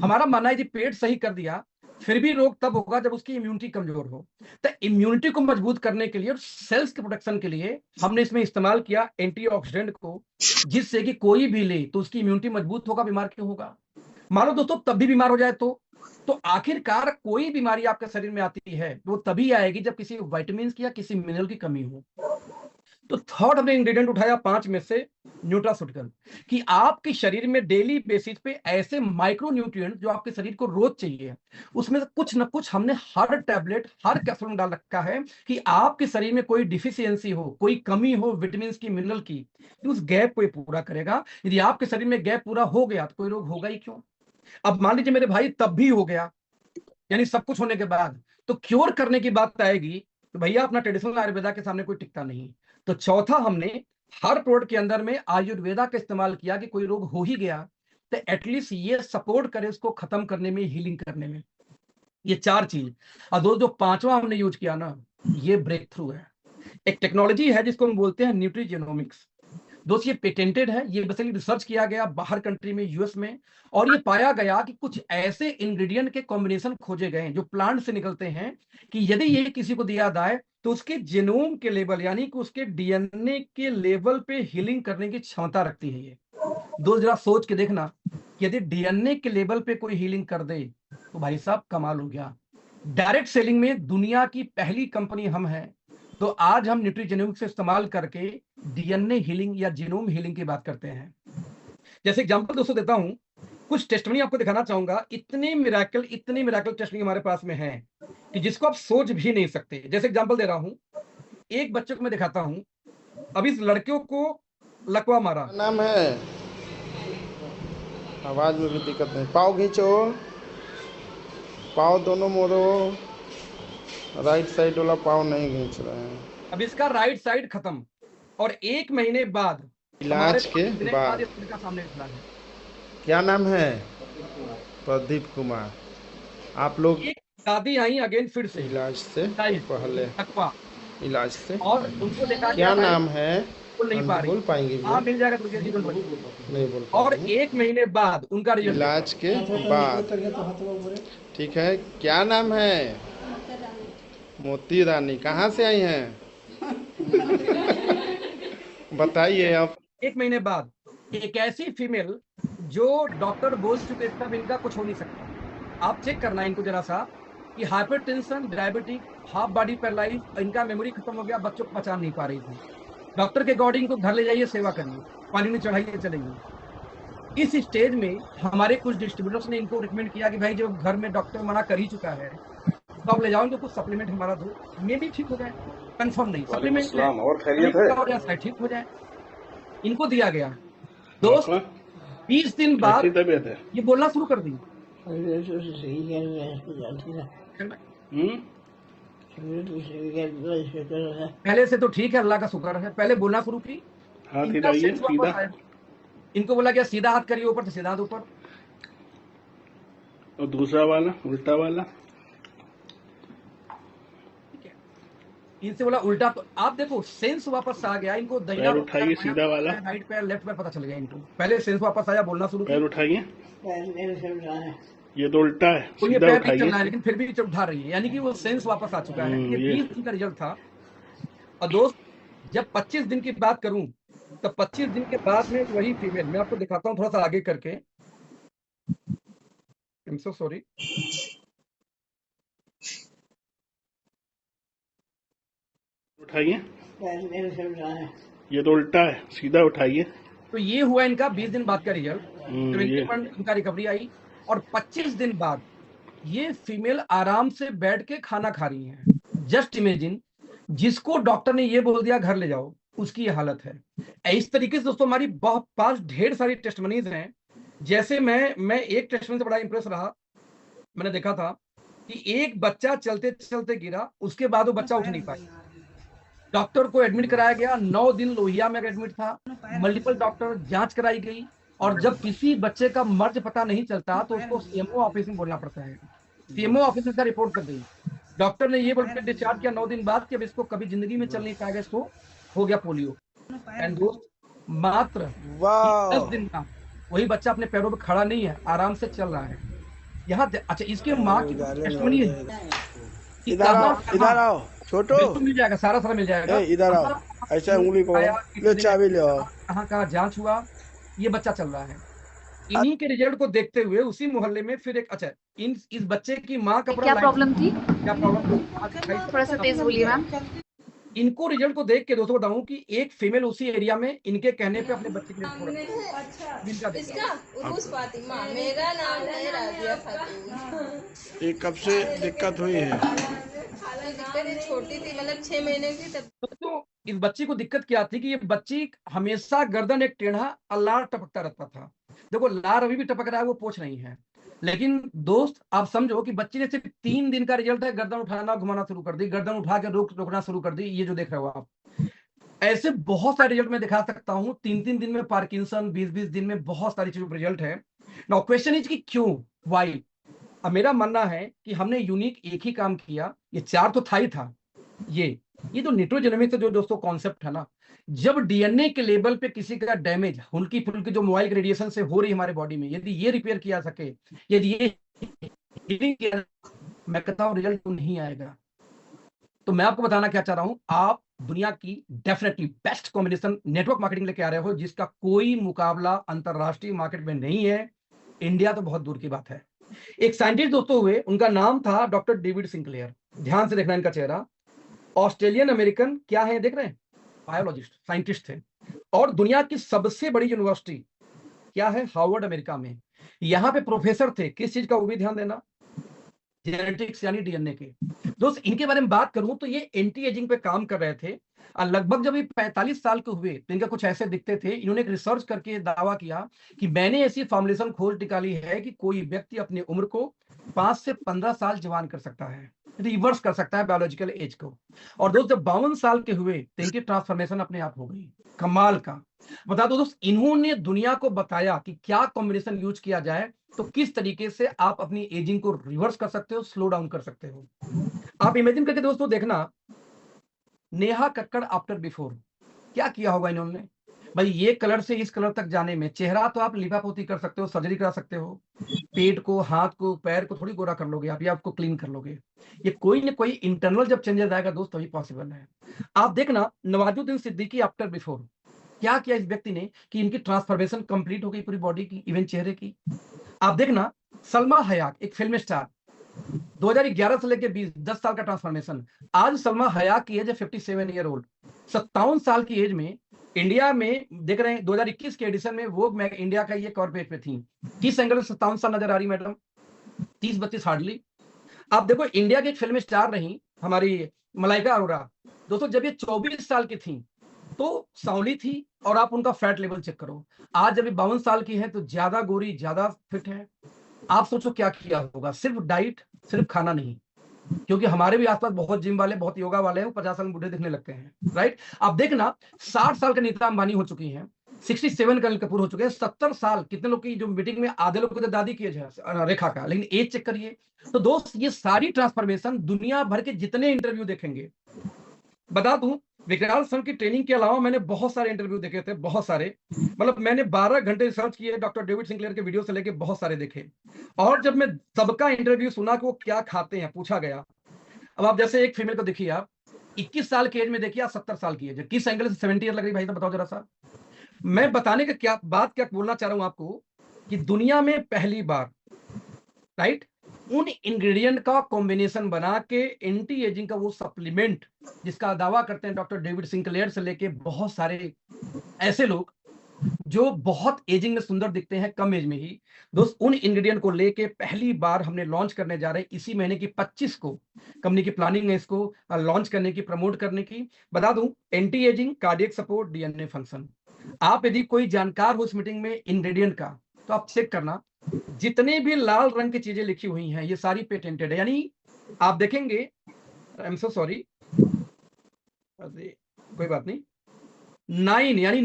हमारा मानना है कि पेट सही कर दिया, फिर भी रोग तब होगा जब उसकी इम्यूनिटी कमजोर हो। तो इम्यूनिटी को मजबूत करने के लिए और सेल्स के प्रोटेक्शन के लिए हमने इसमें इस्तेमाल किया एंटीऑक्सीडेंट को, जिससे कि कोई भी ले तो उसकी इम्यूनिटी मजबूत होगा, बीमार क्यों होगा? मानो दोस्तों तब भी बीमार हो जाए तो आखिरकार कोई बीमारी आपके शरीर में आती है वो तभी आएगी जब किसी विटामिन की या किसी मिनरल की कमी हो। तो थर्ड हमने इंग्रेडिएंट उठाया 5 में से न्यूट्रास्यूटिकल, कि आपके शरीर में डेली बेसिस पे ऐसे माइक्रो न्यूट्रिएंट जो आपके शरीर को रोज चाहिए, उसमें से कुछ ना कुछ हमने हर टैबलेट, हर कैप्सूल में डाल रखा है कि आपके शरीर में कोई डिफिशियंसी हो, कोई कमी हो विटामिन की, मिनरल की, तो उस गैप को ये पूरा करेगा। यदि आपके शरीर में गैप पूरा हो गया तो कोई रोग होगा ही क्यों? अब मान लीजिए मेरे भाई तब भी हो गया, यानी सब कुछ होने के बाद, तो क्योर करने की बात आएगी तो भैया अपना ट्रेडिशनल आयुर्वेदा के सामने कोई टिकता नहीं। तो चौथा, हमने हर प्रोडक्ट के अंदर में आयुर्वेदा का इस्तेमाल किया कि कोई रोग हो ही गया तो एटलीस्ट ये सपोर्ट करे उसको खत्म करने में, हीलिंग करने में। ये 4 चीज। और जो 5वां हमने यूज किया ना, ये ब्रेक थ्रू है। एक टेक्नोलॉजी है जिसको हम बोलते हैं न्यूट्रीजेनोमिक्स। दोस्त ये पेटेंटेड है, ये बेसिकली रिसर्च किया गया बाहर कंट्री में, यूएस में, और ये पाया गया कि कुछ ऐसे इंग्रेडिएंट के कॉम्बिनेशन खोजे गए जो प्लांट से निकलते हैं कि यदि ये किसी को दिया जाए तो उसके जीनोम के लेवल यानी कि उसके डीएनए के लेवल पे हीलिंग करने की क्षमता रखती है। ये दोस्त जरा सोच के देखना, यदि डीएनए के लेवल पे कोई हीलिंग कर दे तो भाई साहब कमाल हो गया। डायरेक्ट सेलिंग में दुनिया की पहली कंपनी हम हैं। तो आज हम न्यूट्रीजेनोमिक्स से इस्तेमाल करके डीएनए हीलिंग या जीनोम हीलिंग की बात करते हैं। जैसे एग्जांपल दोस्तों देता हूं, कुछ टेस्टमनी आपको दिखाना चाहूंगा। इतने मिराकल टेस्टमनी हमारे पास में है कि जिसको आप सोच भी नहीं सकते। जैसे एग्जांपल दे रहा हूं, एक बच्चे को मैं दिखाता हूं, अब इस लड़कियों को लकवा मारा। नाम है, आवाज में भी दिक्कत नहीं, पाव खींचो, पाव दोनों मोड़ो, राइट साइड वाला पाव नहीं खींच रहे हैं। अब इसका राइट साइड खत्म, और 1 महीने बाद इलाज के बाद इस लड़का सामने निकला है। क्या नाम है? प्रदीप कुमार। आप लोग एक दादी आई अगेन फिर से इलाज से पहले, लकवा, इलाज से, और उनको देखा क्या नाम है? बोल नहीं पा रही। बोल पाएंगे? हाँ मिल जाएगा तो नहीं बोल और पाएंगे। 1 महीने बाद उनका रिजल्ट इलाज के बाद, ठीक है। क्या नाम है? मोती रानी। कहाँ से आई हैं? बताइए आप। 1 महीने बाद एक ऐसी फीमेल जो डॉक्टर बोल चुके तब इनका कुछ हो नहीं सकता। आप चेक करना इनको जरा सा कि hypertension, diabetic, half body paralyse, इनका मेमोरी खत्म हो गया, बच्चों को पहचान नहीं पा रही थी। डॉक्टर के अकॉर्डिंग को घर ले जाइए, सेवा करिए, पानी में चढ़ाइए, चलेंगे। इस स्टेज में हमारे कुछ डिस्ट्रीब्यूटर्स ने इनको रिकमेंड किया कि भाई जो घर में डॉक्टर मना कर ही चुका है तो आप ले जाओ, इनको कुछ सप्लीमेंट हमारा दो, मे भी ठीक हो जाए, कंफर्म नहीं, सप्लीमेंट और खैरियत है? ठीक हो जाए। इनको दिया गया। दोस्त 20 दिन बाद ये बोलना शुरू कर दी। पहले से तो ठीक है, अल्लाह का शुक्र है। पहले बोलना शुरू की, इनको बोला गया सीधा हाथ करिए ऊपर, तो सीधा हाथ ऊपर, और दूसरा वाला उल्टा वाला, इनसे बोला उल्टा। तो आप देखो सेंस वापस आ गया इनको। पैर उठाइए, सीधा वाला, राइट पैर, लेफ्ट पैर, पता चल गया इनको। पहले सेंस वापस आया, बोलना शुरू किया। पैर उठाइए, ये तो उल्टा है, सीधा सीधा पैर उठाइए। चल रहा है लेकिन फिर भी उठा रही है, यानी कि वो सेंस वापस आ चुका है। ये 20 दिन का रिजल्ट था। और दोस्त जब 25 दिन की बात करूं तो 25 दिन के बाद में वही फीमेल, मैं आपको दिखाता हूं थोड़ा सा आगे करके। I am so sorry. उठाइए, ये तो उल्टा है, सीधा उठाइए। तो ये हुआ इनका 20 दिन बाद का रिजल्ट। इनका रिकवरी आई, और 25 दिन बाद ये फीमेल आराम से बैठ के खाना खा रही है। जस्ट इमेजिन, जिसको डॉक्टर ने ये बोल दिया घर ले जाओ, उसकी ये हालत है। इस तरीके से दोस्तों हमारी बहुत पास ढेर सारी टेस्टमनीज हैं। जैसे मैं एक टेस्टमनी से बड़ा इंप्रेस रहा। मैंने देखा था कि एक बच्चा चलते चलते गिरा, उसके बाद वो बच्चा उठ नहीं पाया। डॉक्टर को एडमिट कराया गया, 9 दिन लोहिया में एडमिट था। मल्टीपल डॉक्टर, जांच कराई गई, और जब किसी बच्चे का मर्ज पता नहीं चलता तो उसको सीएमओ ऑफिस में बोलना पड़ता है। सीएमओ ऑफिस में रिपोर्ट कर दी। डॉक्टर ने ये बोलकर डिस्चार्ज किया 9 दिन बाद कि अब इसको कभी जिंदगी में चल नहीं पाएगा, इसको हो गया पोलियो। एंड दोस्त मात्र 10 दिन का वही बच्चा अपने पैरों पर खड़ा नहीं है, आराम से चल रहा है। यहाँ अच्छा, इसके माँ की टेस्टमनी है। इधर आओ छोटो, मिल जाएगा, सारा मिल जाएगा। इधर आओ, ऐसा उंगली को ले, चाबी ले आओ। कहाँ जांच हुआ, ये बच्चा चल रहा है। इन्हीं के रिजल्ट को देखते हुए उसी मोहल्ले में फिर एक, अच्छा इस बच्चे की माँ का क्या प्रॉब्लम थी? थोड़ा सा तेज बोलिए मैम। इनको रिजल्ट को देख के दोस्तों बताऊं कि एक फीमेल उसी एरिया में इनके कहने पे अपने बच्चे के लिए छोड़ मेरा नाम है राबिया खातून। ये कब से दिक्कत हुई है? दिक्कत छोटी थी, मतलब 6 महीने की तब। तो इस बच्ची को दिक्कत क्या थी कि ये बच्ची हमेशा गर्दन एक टेढ़ा, लार टपकता रहता था। देखो लार अभी भी टपक रहा है, वो पोछ नहीं है। लेकिन दोस्त आप समझो कि बच्ची ने सिर्फ 3 दिन का रिजल्ट है, गर्दन उठाना घुमाना शुरू कर दी, गर्दन उठा के रोकना शुरू कर दी। ये जो देख रहे हो आप, ऐसे बहुत सारे रिजल्ट मैं दिखा सकता हूँ। 3 दिन में पार्किंसन, 20 दिन में बहुत सारी चीजों रिजल्ट है। नाउ क्वेश्चन इज कि क्यों, वाई। अब मेरा मानना है कि हमने यूनिक एक ही काम किया। ये 4 तो था ही था, ये ये जो न्यूट्रोजेनोमिक्स जो दोस्तों कॉन्सेप्ट है ना, जब डीएनए के लेवल पे किसी का डैमेज हल्की फुल्की जो मोबाइल के रेडिएशन से हो रही हमारे बॉडी में, यदि ये रिपेयर किया सके, यदि ये healing किया, मैं कहता हूं रिजल्ट नहीं आएगा। तो मैं आपको बताना क्या चाह रहा हूं, आप दुनिया की definitely best combination network marketing लेके आ रहे हो, जिसका कोई मुकाबला अंतरराष्ट्रीय मार्केट में नहीं है। इंडिया तो बहुत दूर की बात है। एक साइंटिस्ट दोस्तों हुए, उनका नाम था डॉक्टर डेविड सिंक्लेयर। ध्यान से देखना इनका चेहरा। ऑस्ट्रेलियन अमेरिकन क्या है देख रहे हैं, बायोलॉजिस्ट साइंटिस्ट थे। और दुनिया की सबसे बड़ी यूनिवर्सिटी क्या है, हार्वर्ड अमेरिका में, यहां पे प्रोफेसर थे किस चीज का, वो भी ध्यान देना, जेनेटिक्स यानी डीएनए के। दोस्त इनके बारे में बात करूं तो ये एंटी एजिंग पे काम कर रहे थे। और लगभग जब ये 45 साल के हुए तो इनका कुछ ऐसे दिखते थे। इन्होंने एक रिसर्च करके दावा किया कि मैंने ऐसी फॉर्मुलेशन खोज निकाली है कि कोई व्यक्ति अपनी उम्र को 5 से 15 साल जवान कर सकता है, रिवर्स कर सकता है बायोलॉजिकल एज को। और दोस्त जब 52 साल के हुए तो इनकी ट्रांसफॉर्मेशन अपने आप हो गई, कमाल का। बता दो दोस्त, इन्होंने दुनिया को बताया कि क्या कॉम्बिनेशन यूज किया जाए तो किस तरीके से आप अपनी एजिंग को रिवर्स कर सकते हो, स्लो डाउन कर सकते हो। आप इमेजिन करके दोस्तों देखना, नेहा कक्कड़ आफ्टर बिफोर क्या किया होगा इन्होंने। भाई ये कलर से इस कलर तक जाने में, चेहरा तो आप लिपापोती कर सकते हो, सर्जरी करा सकते हो, पेट को, हाथ को, पैर को थोड़ी गोरा कर लोगे आप, या आपको क्लीन कर लोगे। ये कोई ना कोई इंटरनल जब चेंजेस आएगा दोस्तों तभी पॉसिबल है। आप देखना नवाजुद्दीन सिद्दीकी आफ्टर बिफोर क्या किया इस व्यक्ति ने कि इनकी ट्रांसफॉर्मेशन कंप्लीट हो गई पूरी बॉडी की, इवन चेहरे की। आप देखना सलमा हयाक, एक फिल्म स्टार, 2011 से लेकर 10 साल का ट्रांसफॉर्मेशन। आज सलमा हयाक की एज है 57 ईयर ओल्ड। 57 साल की एज में इंडिया में देख रहे हैं 2021 के एडिशन में वो इंडिया का ये कवर पेज पे थी। किस एंगल से 57 साल नजर आ रही मैडम, 30-32 हार्डली। आप देखो इंडिया की एक फिल्म स्टार रही हमारी मलाइका अरोरा दोस्तों, जब ये 24 साल की थी तो सांवली थी, और आप उनका फैट लेवल चेक करो, आज जब ये 52 साल की है तो ज्यादा गोरी, ज्यादा फिट है। आप सोचो क्या किया होगा, सिर्फ डाइट, सिर्फ खाना नहीं, क्योंकि हमारे भी आसपास बहुत जिम वाले, बहुत योगा वाले हैं, वो 50 साल में बूढ़े दिखने लगते हैं, राइट। आप देखना 60 साल का नीता अंबानी हो चुकी हैं, 67 का अनिल कपूर हो चुके हैं, 70 साल कितने लोग की जो मीटिंग में आधे लोग तो दादी की रेखा का, लेकिन एज चेक करिए। तो दोस्त ये सारी ट्रांसफॉर्मेशन दुनिया भर के जितने इंटरव्यू देखेंगे, बता दूं विकराल सर की ट्रेनिंग के अलावा मैंने बहुत सारे इंटरव्यू देखे थे, बहुत सारे, मतलब मैंने 12 घंटे रिसर्च किए, डॉक्टर डेविड सिंक्लेयर के वीडियो से लेके बहुत सारे देखे। और जब मैं सबका इंटरव्यू सुना कि वो क्या खाते हैं, पूछा गया। अब आप जैसे एक फीमेल को देखिए, आप 21 साल की एज में देखिए, आप 70 साल की एज, किस एंगल से 70 ईयर लग रही भाई साहब, बताओ जरा सा। मैं बताने का क्या बात, क्या बोलना चाह रहा हूं आपको कि दुनिया में पहली बार, राइट, उन इंग्रेडिएंट का कॉम्बिनेशन बना के एंटी एजिंग का वो सप्लीमेंट जिसका दावा करते हैं डॉक्टर डेविड सिंक्लेयर से लेके बहुत सारे ऐसे लोग जो बहुत एजिंग में सुंदर दिखते हैं कम एज में ही, दोस्त उन इंग्रेडिएंट को लेके पहली बार हमने लॉन्च करने जा रहे हैं इसी महीने की 25 को। कंपनी की प्लानिंग है इसको लॉन्च करने की, प्रमोट करने की। बता दूं anti ageing, cardiac support, DNA function. आप यदि कोई जानकार हो इस मीटिंग में इंग्रेडिएंट का तो आप चेक करना, जितने भी लाल रंग की चीजें लिखी हुई हैं ये सारी पेटेंटेड है। यानी आप देखेंगे, आई एम सो सॉरी, कोई बात नहीं, 9 यानी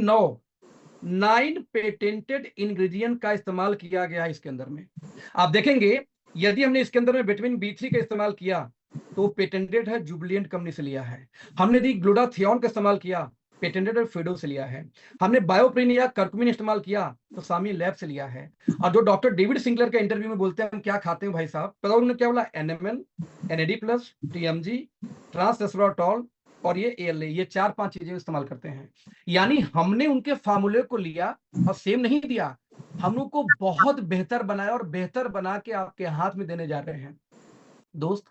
9 पेटेंटेड इंग्रेडिएंट का इस्तेमाल किया गया है इसके अंदर में। आप देखेंगे यदि हमने इसके अंदर में विटामिन B3 का इस्तेमाल किया तो पेटेंटेड है, जुबिलिएंट कंपनी से लिया है। हमने यदि ग्लूटाथियोन का इस्तेमाल किया, पेटेंटेड और फिडो से लिया है। हमने बायोप्रिन या कर्कुमिन इस्तेमाल किया तो सामी लैब से लिया है। और जो डॉक्टर डेविड सिंक्लेयर के इंटरव्यू में बोलते हैं हम क्या खाते हैं भाई साहब, पता उन्होंने क्या बोला, NMN, NAD+, TMG, ट्रांसरेस्वराटॉल और ये ALA, ये 4-5 चीजें इस्तेमाल करते हैं। यानी हमने उनके फार्मूले को लिया और सेम नहीं दिया, हम उनको बहुत बेहतर बनाया और बेहतर बना के आपके हाथ में देने जा रहे हैं। दोस्त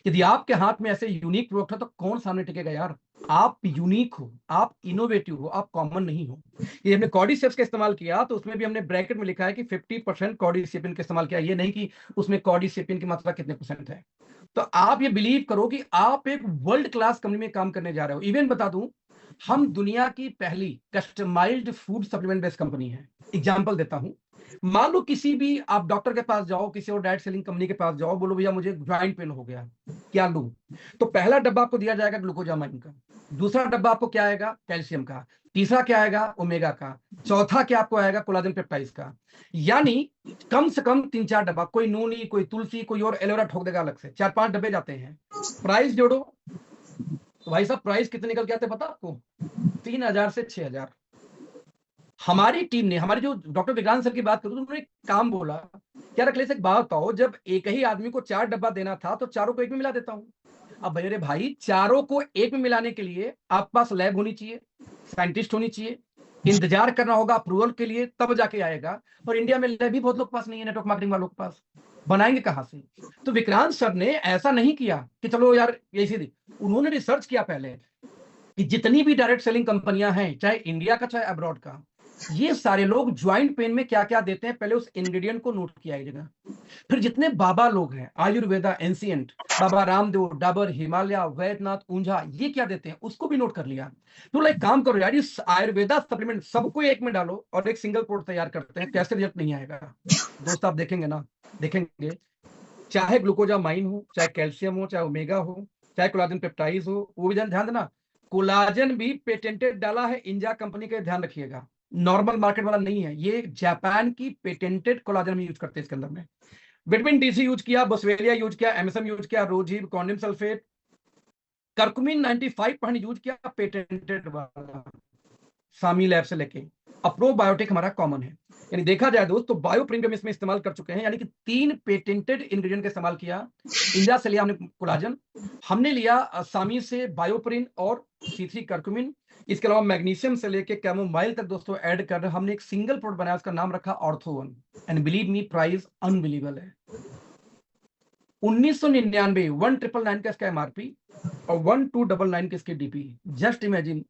यदि आपके हाथ में ऐसे यूनिक प्रोडक्ट है तो कौन सामने टिकेगा यार। आप यूनिक हो, आप इनोवेटिव हो, आप कॉमन नहीं हो। ये हमने कॉर्डिसेप्स का इस्तेमाल किया तो उसमें भी हमने ब्रैकेट में लिखा है कि 50% कॉर्डिसेपिन का इस्तेमाल किया, ये नहीं कि उसमें कॉर्डिसेपिन की मात्रा कितने % है। तो आप ये बिलीव करो कि आप एक वर्ल्ड क्लास कंपनी में काम करने जा रहे हो। इवन बता दूं, हम दुनिया की पहली customised food supplement based company है। एग्जांपल देता हूं, मान लो किसी भी आप डॉक्टर के पास जाओ, किसी और डाइट सेलिंग कंपनी के पास जाओ, बोलो भैया मुझे जॉइंट पेन हो गया, क्या लूं? तो पहला डब्बा आपको दिया जाएगा ग्लूकोजामाइन का, दूसरा डब्बा आपको क्या आएगा, कैल्शियम का, तीसरा क्या आएगा, ओमेगा का, चौथा क्या आपको आएगा, कोलाजन पेप्टाइड्स का। यानी कम से कम 3-4 डब्बा, कोई नूनी, कोई तुलसी, कोई और एलोवेरा ठोक देगा अलग से, 4-5 डब्बे जाते हैं। प्राइस जोड़ो, तो भाई साहब प्राइस कितने निकल के आते पता आपको? 3000 से 6000। हमारी टीम ने, हमारे जो डॉक्टर विक्रांत सर की बात करूं तो उन्होंने एक काम बोला, क्या अखिलेश एक बात बताओ, जब एक ही आदमी को 4 डब्बा देना था तो चारों को एक में मिला देता हूं। अब मेरे भाई चारों को एक में मिलाने के लिए आपके पास लैब होनी चाहिए, साइंटिस्ट होनी चाहिए, इंतजार करना होगा अप्रूवल के लिए, तब जाके आएगा। और इंडिया में लैब भी बहुत लोग के पास नहीं है, नेटवर्क मार्केटिंग वालों के पास, बनाएंगे कहां से? तो विक्रांत सर ने ऐसा नहीं किया कि चलो यार ऐसी, उन्होंने रिसर्च किया पहले कि जितनी भी डायरेक्ट सेलिंग कंपनियां हैं, चाहे इंडिया का चाहे अब्रॉड का, ये सारे लोग ज्वाइंट पेन में क्या क्या देते हैं, पहले उस इंग्रेडिएंट को नोट किया एक जगह। फिर जितने बाबा लोग हैं, आयुर्वेदा, एंशिएंट, बाबा रामदेव, डाबर, हिमालय, वैद्यनाथ, ऊंझा, ये क्या देते हैं उसको भी नोट कर लिया। तो लाइक काम करो यार, इस आयुर्वेदा सप्लीमेंट सबको एक में डालो और एक सिंगल प्रोडक्ट तैयार करते हैं, कैसे रिजल्ट नहीं आएगा दोस्त? आप देखेंगे ना, देखेंगे, चाहे ग्लूकोजामाइन हो, चाहे कैल्शियम हो, चाहे ओमेगा हो, चाहे कोलाजन पेप्टाइड हो, वो भी ध्यान देना, कोलाजन भी पेटेंटेड डाला है इंजा कंपनी का, ध्यान रखिएगा, नॉर्मल मार्केट वाला नहीं है, ये जापान की पेटेंटेड कोलाजन में यूज करते हैं। इसके अंदर में विटामिन डी यूज किया, बसवेलिया यूज किया, एमएसएम यूज किया, रोजीब, कॉन्डिम सल्फेट, कर्कुमिन 95% यूज किया, पेटेंटेड वाला सामी लैब से लेके अप्रो बायोटेक हमारा कॉमन है। यानी देखा जाए दोस्त तो बायो प्रीमियम इसमें इस्तेमाल कर चुके हैं, यानी कि 3 पेटेंटेड इंग्रेडिएंट का इस्तेमाल किया। इंडिया से लिया हमने कोलाजन, हमने लिया सामी से बायोप्रिन और C3 कर्कुमिन, इसके अलावा मैग्नीशियम से लेके कैमोमाइल तक दोस्तों ऐड कर रहे, हमने एक सिंगल प्रोडक्ट बनाया, उसका नाम रखा ऑर्थो1। And believe me, price unbelievable है, 1999, 1999 का इसका एमआरपी और 1299 की इसकी डीपी। जस्ट इमेजिन,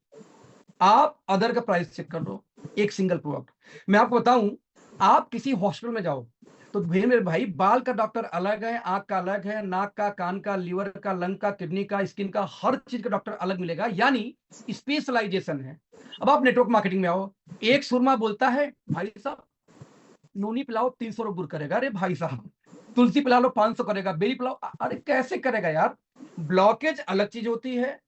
आप अदर का प्राइस चेक कर लो, एक सिंगल प्रोडक्ट। मैं आपको बताऊं, आप किसी हॉस्पिटल में जाओ तो मेरे भाई बाल का डॉक्टर अलग है, आंख का अलग है, नाक का, कान का, लीवर का, लंग का, किडनी का, स्किन का, हर चीज का डॉक्टर अलग मिलेगा, यानी स्पेशलाइजेशन है। अब आप नेटवर्क मार्केटिंग में आओ, एक सुरमा बोलता है भाई साहब नूनी पिलाओ 300 रुपये करेगा, अरे भाई साहब तुलसी पिला लो 500 करेगा, बेरी पिलाओ, अरे कैसे करेगा यार? ब्लॉकेज अलग चीज होती है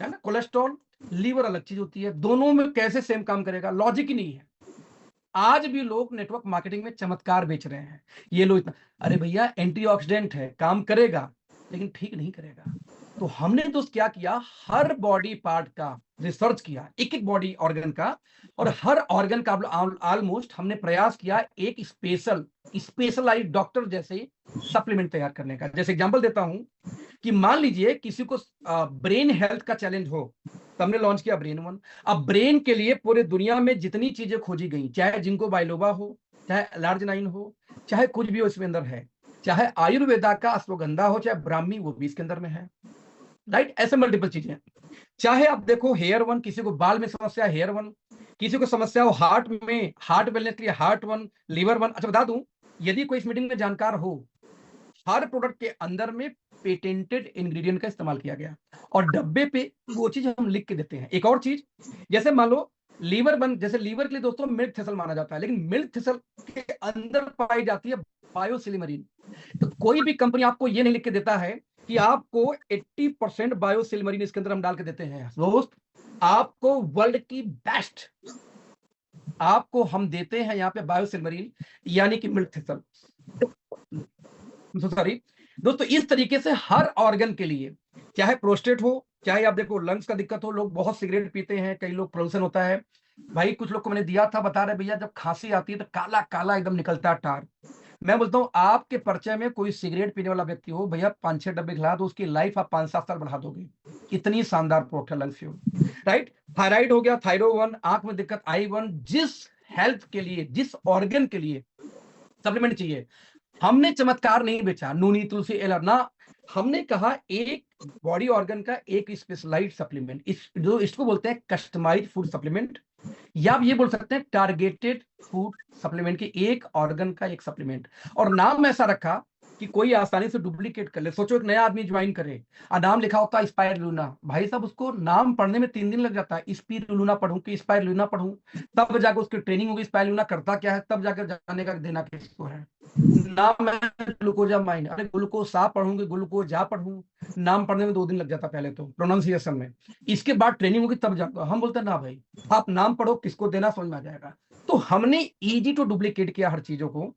ना, कोलेस्ट्रॉल, लीवर अलग चीज होती है, दोनों में कैसे सेम काम करेगा? लॉजिक ही नहीं है। आज भी लोग नेटवर्क मार्केटिंग में चमत्कार बेच रहे हैं, ये लो इतना, अरे भैया एंटीऑक्सीडेंट है, काम करेगा लेकिन ठीक नहीं करेगा। तो हमने दोस्त क्या किया, हर बॉडी पार्ट का रिसर्च किया, एक एक बॉडी ऑर्गन का, और हर ऑर्गन का ऑलमोस्ट हमने प्रयास किया एक स्पेशलाइज्ड डॉक्टर जैसे सप्लीमेंट तैयार करने का। जैसे एग्जांपल देता हूं कि मान लीजिए किसी को ब्रेन हेल्थ का चैलेंज हो, तो हमने लॉन्च किया ब्रेन1। अब ब्रेन के लिए पूरे दुनिया में जितनी चीजें खोजी गई, चाहे जिंको बाइलोबा हो, चाहे लार्जिनाइन हो, चाहे कुछ भी हो इसमें अंदर है, चाहे आयुर्वेदा का अश्वगंधा हो, चाहे ब्राह्मी, वो भी इसके अंदर में है, राइट? ऐसे मल्टीपल चीजें। चाहे आप देखो हेयर1, किसी को बाल में समस्या है हेयर1, किसी को समस्या हो हार्ट में, हार्ट वेलनेस के लिए हार्ट1, लीवर1। अच्छा बता दूं, यदि कोई इस मीटिंग में जानकार हो, हर प्रोडक्ट के अंदर में पेटेंटेड इंग्रेडिएंट का इस्तेमाल किया गया और डब्बे पे वो चीज हम लिख के देते हैं। एक और चीज, जैसे मान लो लीवर जैसे लीवर के लिए दोस्तों मिल्क थिसल माना जाता है, लेकिन मिल्क थिसल के अंदर पाई जाती है बायोसिलिमरीन। तो कोई भी कंपनी आपको ये नहीं लिख के देता है कि आपको 80% बायोसिलिमरीन इसके अंदर हम डाल के देते हैं। दोस्त आपको वर्ल्ड की बेस्ट आपको हम देते हैं यहाँ पे बायोसिलिमरीन, यानी कि मिल्क थिसल। सॉरी दोस्तों, इस तरीके से हर ऑर्गन के लिए, चाहे प्रोस्टेट हो, चाहे आप देखो लंग्स का दिक्कत हो, लोग बहुत सिगरेट पीते हैं, कई लोग प्रदूषण होता है भाई, कुछ लोग को मैंने दिया था, बता रहे भैया जब खांसी आती है तो काला काला एकदम निकलता है टार। मैं बोलता हूं आपके परिचय में कोई सिगरेट पीने वाला व्यक्ति हो, भैया 5-6 डब्बे खिला दो, उसकी लाइफ आप 5-7 साल बढ़ा दोगे। इतनी शानदार प्रोडक्ट है लंग्स फ्यूल, राइट? थायराइड हो गया, थायरो1, आंख में दिक्कत, I1, जिस हेल्थ के लिए, जिस ऑर्गन के लिए सप्लीमेंट चाहिए, हमने चमत्कार नहीं बेचा, नूनी, तुलसी, एलर ना, हमने कहा एक बॉडी ऑर्गन का एक स्पेशलाइज्ड सप्लीमेंट, जो इसको बोलते हैं कस्टमाइज्ड फूड सप्लीमेंट, या आप ये बोल सकते हैं टारगेटेड फूड सप्लीमेंट की, एक ऑर्गन का एक सप्लीमेंट। और नाम ऐसा रखा कि कोई आसानी से डुप्लीकेट कर ले। सोचो एक नया आदमी ज्वाइन करे, नाम लिखा होता है स्पाइरुलिना, भाई साहब उसको नाम पढ़ने में 3 दिन लग जाता है, स्पिरुलिना पढ़ूं कि स्पाइरुलिना पढ़ूं, तब जाकर उसकी ट्रेनिंग होगी, स्पाइरुलिना करता क्या है, तब जाकर जाने का देना किसको है। नाम है ग्लूकोजामाइन, अरे ग्लूकोसा पढ़ूंगी, ग्लूकोजा पढ़ूं, नाम पढ़ने में 2 दिन लग जाता पहले तो प्रोनाउंसिएशन में, इसके बाद ट्रेनिंग होगी तब जाकर। हम बोलते हैं ना भाई आप नाम पढ़ो, किसको देना समझ में आ जाएगा। तो हमने इजी टू डुप्लीकेट किया हर चीजों को।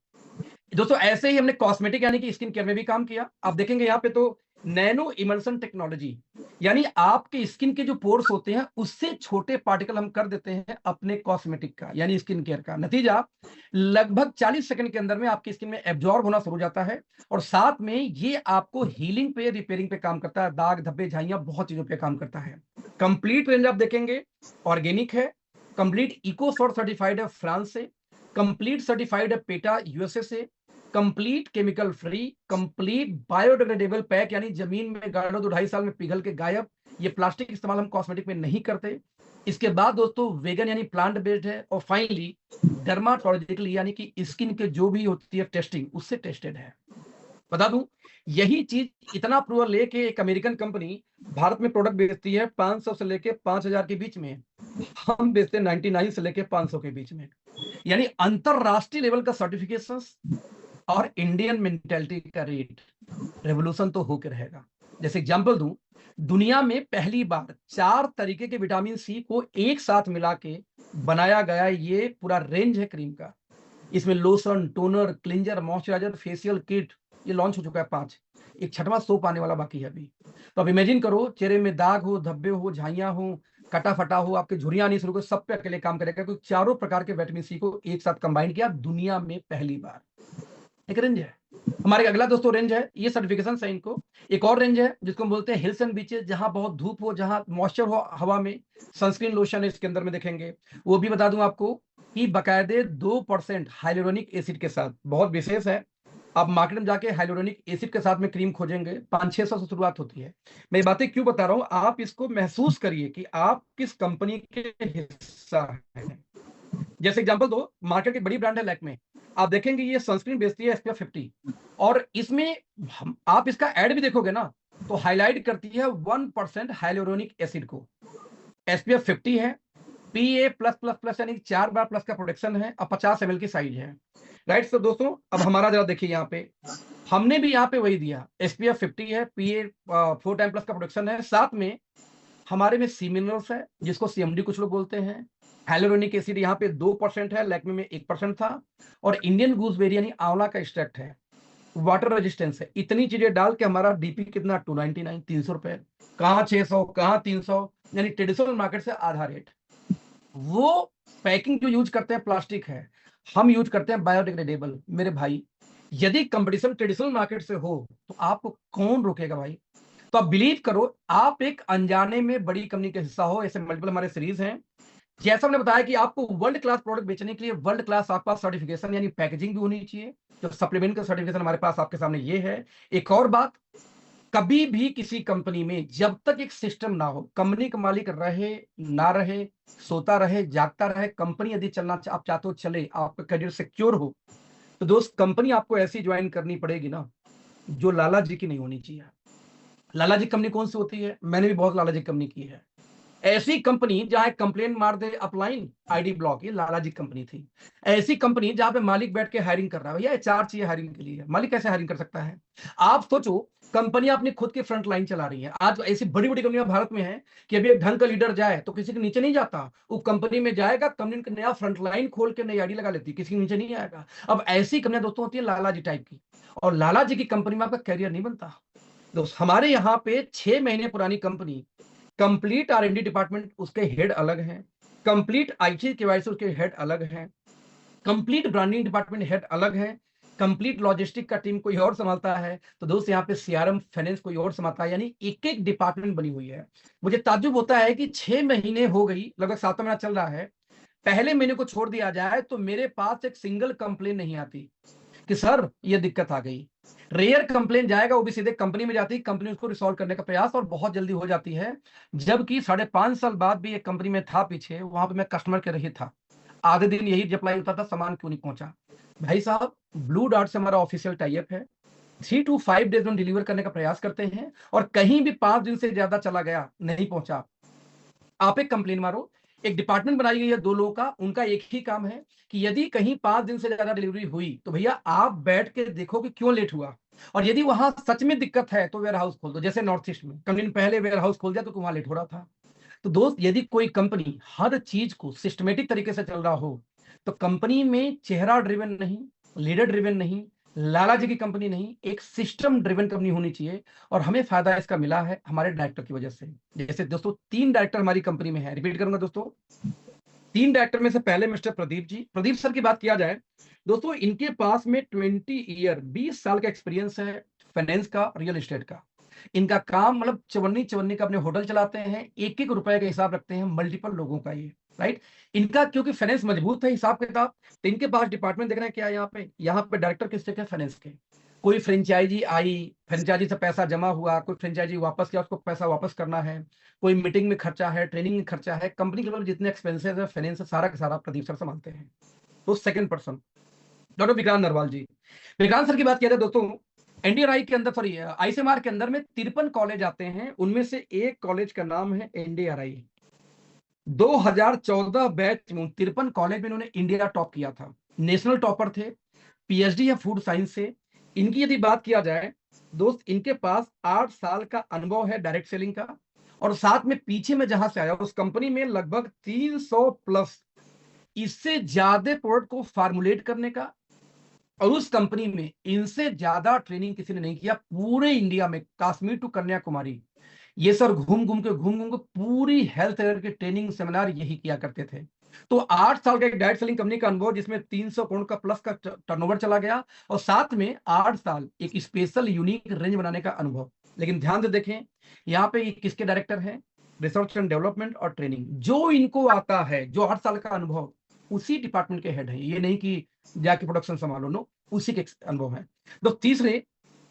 दोस्तों ऐसे ही हमने कॉस्मेटिक यानी कि स्किन केयर में भी काम किया। आप देखेंगे यहाँ पे तो नैनो इमल्सन टेक्नोलॉजी, यानी आपके स्किन के जो पोर्स होते हैं उससे छोटे पार्टिकल हम कर देते हैं अपने कॉस्मेटिक का यानी स्किन केयर का। नतीजा लगभग 40 सेकंड के अंदर में आपकी स्किन में एब्जॉर्ब होना शुरू हो जाता है और साथ में ये आपको हीलिंग पे, रिपेयरिंग पे काम करता है, दाग धब्बे झाइयां बहुत चीजों पे काम करता है। कंप्लीट रेंज आप देखेंगे ऑर्गेनिक है, कंप्लीट इकोसॉर्ट सर्टिफाइड है फ्रांस से, कंप्लीट सर्टिफाइड है पेटा यूएसए से, complete chemical free, complete biodegradable pack यानी जमीन में गाड़ो तो 2.5 साल में पिघल के गायब। ये प्लास्टिक इस्तेमाल हम कॉस्मेटिक में नहीं करते। इसके बाद दोस्तों वेगन यानी प्लांट बेस्ड है और फाइनली डर्माटोलॉजिकल यानी कि स्किन के जो भी होती है टेस्टिंग उससे टेस्टेड है। बता दूं यही चीज इतना अप्रूवल लेके एक अमेरिकन कंपनी भारत में प्रोडक्ट बेचती है 500 से लेके 5000 के बीच में, हम बेचते हैं 99 से लेके 500 के बीच में। यानी अंतरराष्ट्रीय लेवल का सर्टिफिकेशन और इंडियन मेंटेलिटी का रेट, रेवोल्यूशन तो होकर रहेगा। जैसे एग्जांपल दूं, दुनिया में पहली बार 4 तरीके के विटामिन सी को एक साथ मिला के बनाया गया ये पूरा रेंज है क्रीम का। इसमें lotion, toner, cleanser, moisturiser, facial kit ये लॉन्च हो चुका है 5, एक 6वां सोप आने वाला बाकी है अभी। तो अब इमेजिन करो चेहरे में दाग हो, धब्बे हो, झाइयां हो, कटा फटा हो, आपके झुर्रियां नहीं शुरू हो, सब पे अकेले काम करेगा क्योंकि चारों प्रकार के विटामिन सी को एक साथ कंबाइन किया दुनिया में पहली बार। एक रेंज है। हमारे अगला दोस्तों रेंज है, ये सर्टिफिकेशन है इनको। एक और रेंज है जिसको हम बोलते हैं हिल्स एंड बीचेस, जहां बहुत धूप हो, जहां मॉइस्चर हो हवा में, सनस्क्रीन लोशन है इसके अंदर में देखेंगे। वो भी बता दूं आपको कि बकायदे 2% हाइलोरोनिक एसिड के साथ, बहुत विशेष है। आप मार्केट में जाके हाइलोरोनिक एसिड के साथ में क्रीम खोजेंगे 500-600 से शुरुआत होती है। मैं ये बातें क्यों बता रहा हूं, आप इसको महसूस करिए कि आप किस कंपनी के हिस्सा हैं। जैसे एग्जांपल दो, मार्केट की बड़ी ब्रांड है लैक्मे, आप देखेंगे ये सनस्क्रीन बेचती है SPF 50 और इसमें आप इसका एड भी देखोगे ना तो हाईलाइट करती है 1% हाइलोरोनिक एसिड को। SPF 50 है, PA+++ यानी 4 बार प्लस का प्रोटेक्शन है और 50 ml की साइज है। राइट। तो दोस्तों अब हमारा जरा देखिए, यहाँ पे हमने भी यहाँ पे वही दिया, SPF 50 है, PA 4 टाइम प्लस का प्रोटेक्शन है, साथ में हमारे में सी मिनरल्स है जिसको CMD कुछ लोग बोलते हैं। हाइलोरोनिक एसिड यहाँ पे 2% है, लैक्मे में 1% था, और इंडियन गूसबेरी यानी आंवला का एक्सट्रैक्ट है, वाटर रेजिस्टेंस है। इतनी चीजें डाल के हमारा डीपी कितना 299, 300 रुपए, कहाँ 600 कहाँ 300, यानी ट्रेडिशनल मार्केट से आधा रेट। वो पैकिंग जो यूज करते हैं प्लास्टिक है, हम यूज करते हैं बायोडिग्रेडेबल। मेरे भाई यदि कंपटीशन ट्रेडिशनल मार्केट से हो तो आपको कौन रोकेगा भाई। तो आप बिलीव करो, आप एक अनजाने में बड़ी कंपनी का हिस्सा हो। ऐसे मल्टीपल हमारे सीरीज हैं। जैसा हमने बताया कि आपको वर्ल्ड क्लास प्रोडक्ट बेचने के लिए वर्ल्ड क्लास आपके पास सर्टिफिकेशन यानी पैकेजिंग भी होनी चाहिए। जो सप्लीमेंट का सर्टिफिकेशन हमारे पास आपके सामने ये है। एक और बात, कभी भी किसी कंपनी में जब तक एक सिस्टम ना हो, कंपनी का मालिक रहे ना रहे, सोता रहे जागता रहे, कंपनी यदि चलना आप चाहते हो चले, आपका करियर सिक्योर हो, तो दोस्त कंपनी आपको ऐसी ज्वाइन करनी पड़ेगी ना जो लाला जी की नहीं होनी चाहिए। लाला जी कंपनी कौन सी होती है, मैंने भी बहुत लाला जी कंपनी की है। ऐसी कंपनी जहां कंप्लेन मार दे अपलाइन ID ब्लॉक, ये लाला जी कंपनी थी। ऐसी कंपनी जहां पे मालिक बैठ के हायरिंग कर रहा है, भैया HR चाहिए हायरिंग के लिए, मालिक कैसे हायरिंग कर सकता है। आप सोचो, कंपनियां अपनी खुद की फ्रंट लाइन चला रही है। आज ऐसी बड़ी बड़ी कंपनियां भारत में है कि अभी एक ढंग का लीडर जाए तो किसी के नीचे नहीं जाता, वो कंपनी में जाएगा, कंपनी का नया फ्रंट लाइन खोल के नई ID लगा लेती है, किसी के नीचे नहीं आएगा। अब ऐसी कंपनियां दोस्तों होती है लाला जी टाइप की, और लाला जी की कंपनी में आपका कैरियर नहीं बनता दोस्त। हमारे यहाँ पे 6 महीने पुरानी कंपनी, कंप्लीट R&D डिपार्टमेंट उसके हेड अलग हैं, कंप्लीट IT KYC उसके हेड अलग हैं, कंप्लीट ब्रांडिंग डिपार्टमेंट हेड अलग है, कंप्लीट लॉजिस्टिक का टीम कोई और संभालता है, तो दोस्त यहाँ पे CRM फाइनेंस कोई और संभालता है, यानी एक एक डिपार्टमेंट बनी हुई है। मुझे ताज्जुब होता है कि 6 महीने हो गई, लगभग 7वां महीना चल रहा है, पहले महीने को छोड़ दिया जाए तो मेरे पास एक सिंगल कंप्लेन नहीं आती कि सर ये दिक्कत आ गई। रेयर कंप्लेन जाएगा, वो भी सीधे कंपनी में जाती है, कंपनी उसको रिसॉल्व करने का प्रयास और बहुत जल्दी हो जाती है। जबकि 5.5 साल बाद भी एक कंपनी में था पीछे, वहां पे मैं कस्टमर के रही था, आधे दिन यही अप्लाई होता था, सामान क्यों नहीं पहुंचा। भाई साहब, ब्लू डार्ट से हमारा ऑफिशियल टाइप है, 3 to 5 डेज में डिलीवर करने का प्रयास करते हैं, और कहीं भी 5 दिन से ज्यादा चला गया नहीं पहुंचा, आप एक कंप्लेन मारो। एक डिपार्टमेंट बनाई गई है 2 लोगों का, उनका एक ही काम है कि यदि कहीं 5 दिन से ज्यादा डिलीवरी हुई तो भैया आप बैठ के देखो कि क्यों लेट हुआ, और यदि वहां सच में दिक्कत है तो वेयर हाउस खोल दो। जैसे नॉर्थ ईस्ट में कंपनी ने पहले वेयर हाउस खोल दिया तो वहां लेट हो रहा था। तो दोस्त, यदि कोई कंपनी हर चीज को सिस्टमेटिक तरीके से चल रहा हो, तो कंपनी में चेहरा ड्रिवन नहीं, लीडर ड्रिवन नहीं, लाला जी की कंपनी नहीं, एक सिस्टम ड्रिवन कंपनी होनी चाहिए। और हमें फायदा इसका मिला है हमारे डायरेक्टर की वजह से। जैसे दोस्तों 3 डायरेक्टर हमारी कंपनी में है, रिपीट करूंगा दोस्तों, 3 डायरेक्टर में से पहले मिस्टर प्रदीप जी। प्रदीप सर की बात किया जाए दोस्तों, इनके पास में 20 साल का एक्सपीरियंस है फाइनेंस का, रियल एस्टेट का। इनका काम मतलब चवन्नी चवन्नी का अपने होटल चलाते हैं, एक एक रुपए का हिसाब रखते हैं मल्टीपल लोगों का ये, राइट। इनका क्योंकि फाइनेंस मजबूत है, हिसाब किताब, तो इनके पास डिपार्टमेंट देख रहे हैं क्या यहाँ पे डायरेक्टर किसके के फाइनेंस के। कोई फ्रेंचाइजी आई, फ्रेंचाइजी से पैसा जमा हुआ, कोई फ्रेंचाइजी वापस किया, उसको पैसा वापस करना है, कोई मीटिंग में खर्चा है, ट्रेनिंग में खर्चा है, कंपनी के लेवल जितने एक्सपेंसेस है, फाइनेंस सारा का सारा प्रदीप सर संभालते हैं। तो second person doctor Vikrant Narwal ji. Vikrant sir की बात किया जाए दोस्तों, एनडीआरआई के अंदर, सॉरी आईसीएमआर के अंदर में 53 कॉलेज आते हैं, उनमें से एक कॉलेज का नाम है एनडीआरआई। 2014 बैच में 53 कॉलेज में इन्होंने इंडिया टॉप किया था, नेशनल टॉपर थे, पीएचडी है फूड साइंस से। इनकी यदि बात किया जाए दोस्त, इनके पास 8 साल का अनुभव है डायरेक्ट सेलिंग का, और साथ में पीछे में जहां से आया उस कंपनी में लगभग 300 प्लस इससे ज्यादा प्रोडक्ट को फार्मुलेट करने का, और उस कंपनी में इनसे ज्यादा ट्रेनिंग किसी ने नहीं किया पूरे इंडिया में, कश्मीर टू कन्याकुमारी। ये सर घूम घूम के पूरी हेल्थ की ट्रेनिंग सेमिनार यही किया करते थे। तो 8 साल का एक डायरेक्ट सेलिंग कंपनी का अनुभव, जिसमें 300 करोड़ का प्लस का टर्नओवर चला गया, और साथ में 8 साल एक स्पेशल यूनिक रेंज बनाने का अनुभव। लेकिन ध्यान से देखें, यहाँ पे किसके डायरेक्टर हैं, रिसर्च एंड डेवलपमेंट और ट्रेनिंग, जो इनको आता है, जो 8 साल का अनुभव, उसी डिपार्टमेंट के हेड है। ये नहीं कि जाके प्रोडक्शन संभालो, नो, उसी के अनुभव है। तो तीसरे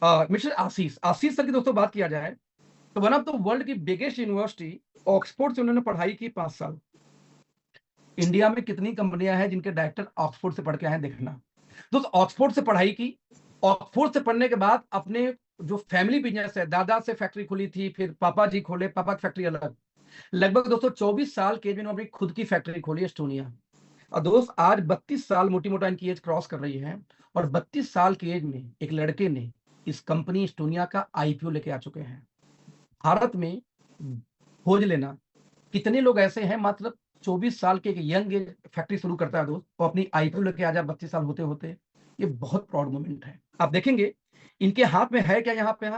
मिस्टर आशीष सर की दोस्तों बात किया जाए तो वन ऑफ द वर्ल्ड की बिगेस्ट यूनिवर्सिटी ऑक्सफोर्ड से उन्होंने पढ़ाई की 5 साल। इंडिया में कितनी कंपनियां हैं जिनके डायरेक्टर ऑक्सफोर्ड से पढ़ के आए, देखना दोस्त। ऑक्सफोर्ड से पढ़ाई की, ऑक्सफोर्ड से पढ़ने के बाद अपने जो फैमिली बिजनेस है, दादा से फैक्ट्री खुली थी, फिर पापा जी खोले, पापा की फैक्ट्री अलग, लगभग दोस्तों 24 साल के एज में अपनी खुद की फैक्ट्री खोली एस्टोनिया। और दोस्त आज 32 साल मोटी मोटा इनकी एज क्रॉस कर रही है, और 32 साल की एज में एक लड़के ने इस कंपनी एस्टोनिया का आईपीओ लेके आ चुके हैं। भारत में खोज लेना कितने लोग ऐसे हैं, मतलब 24 साल के एक यंग एज फैक्ट्री शुरू करता है दोस्त, और अपनी आईपीओ लेके आ जाए 32 साल होते होते, ये बहुत प्राउड मोमेंट है। आप देखेंगे इनके हाथ में है क्या, यहाँ पे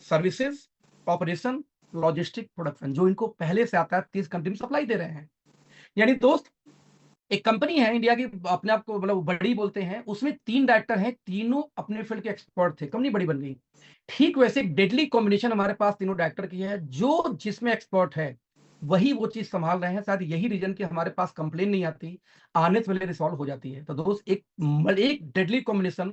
सर्विसेज, ऑपरेशन, लॉजिस्टिक, प्रोडक्शन, जो इनको पहले से आता है, 30 कंट्री में सप्लाई दे रहे हैं। यानी दोस्त एक कंपनी है इंडिया की, अपने आप को मतलब बड़ी बोलते हैं, उसमें 3 डायरेक्टर हैं, तीनों अपने फील्ड के एक्सपर्ट थे, कंपनी बड़ी बन गई। ठीक वैसे एक डेडली कॉम्बिनेशन हमारे पास तीनों डायरेक्टर की है, जो जिसमें एक्सपर्ट है वही वो चीज संभाल रहे हैं। शायद यही रीजन कि हमारे पास कंप्लेन नहीं आती, आने से पहले रिसॉल्व हो जाती है। तो दोस्त एक डेडली कॉम्बिनेशन,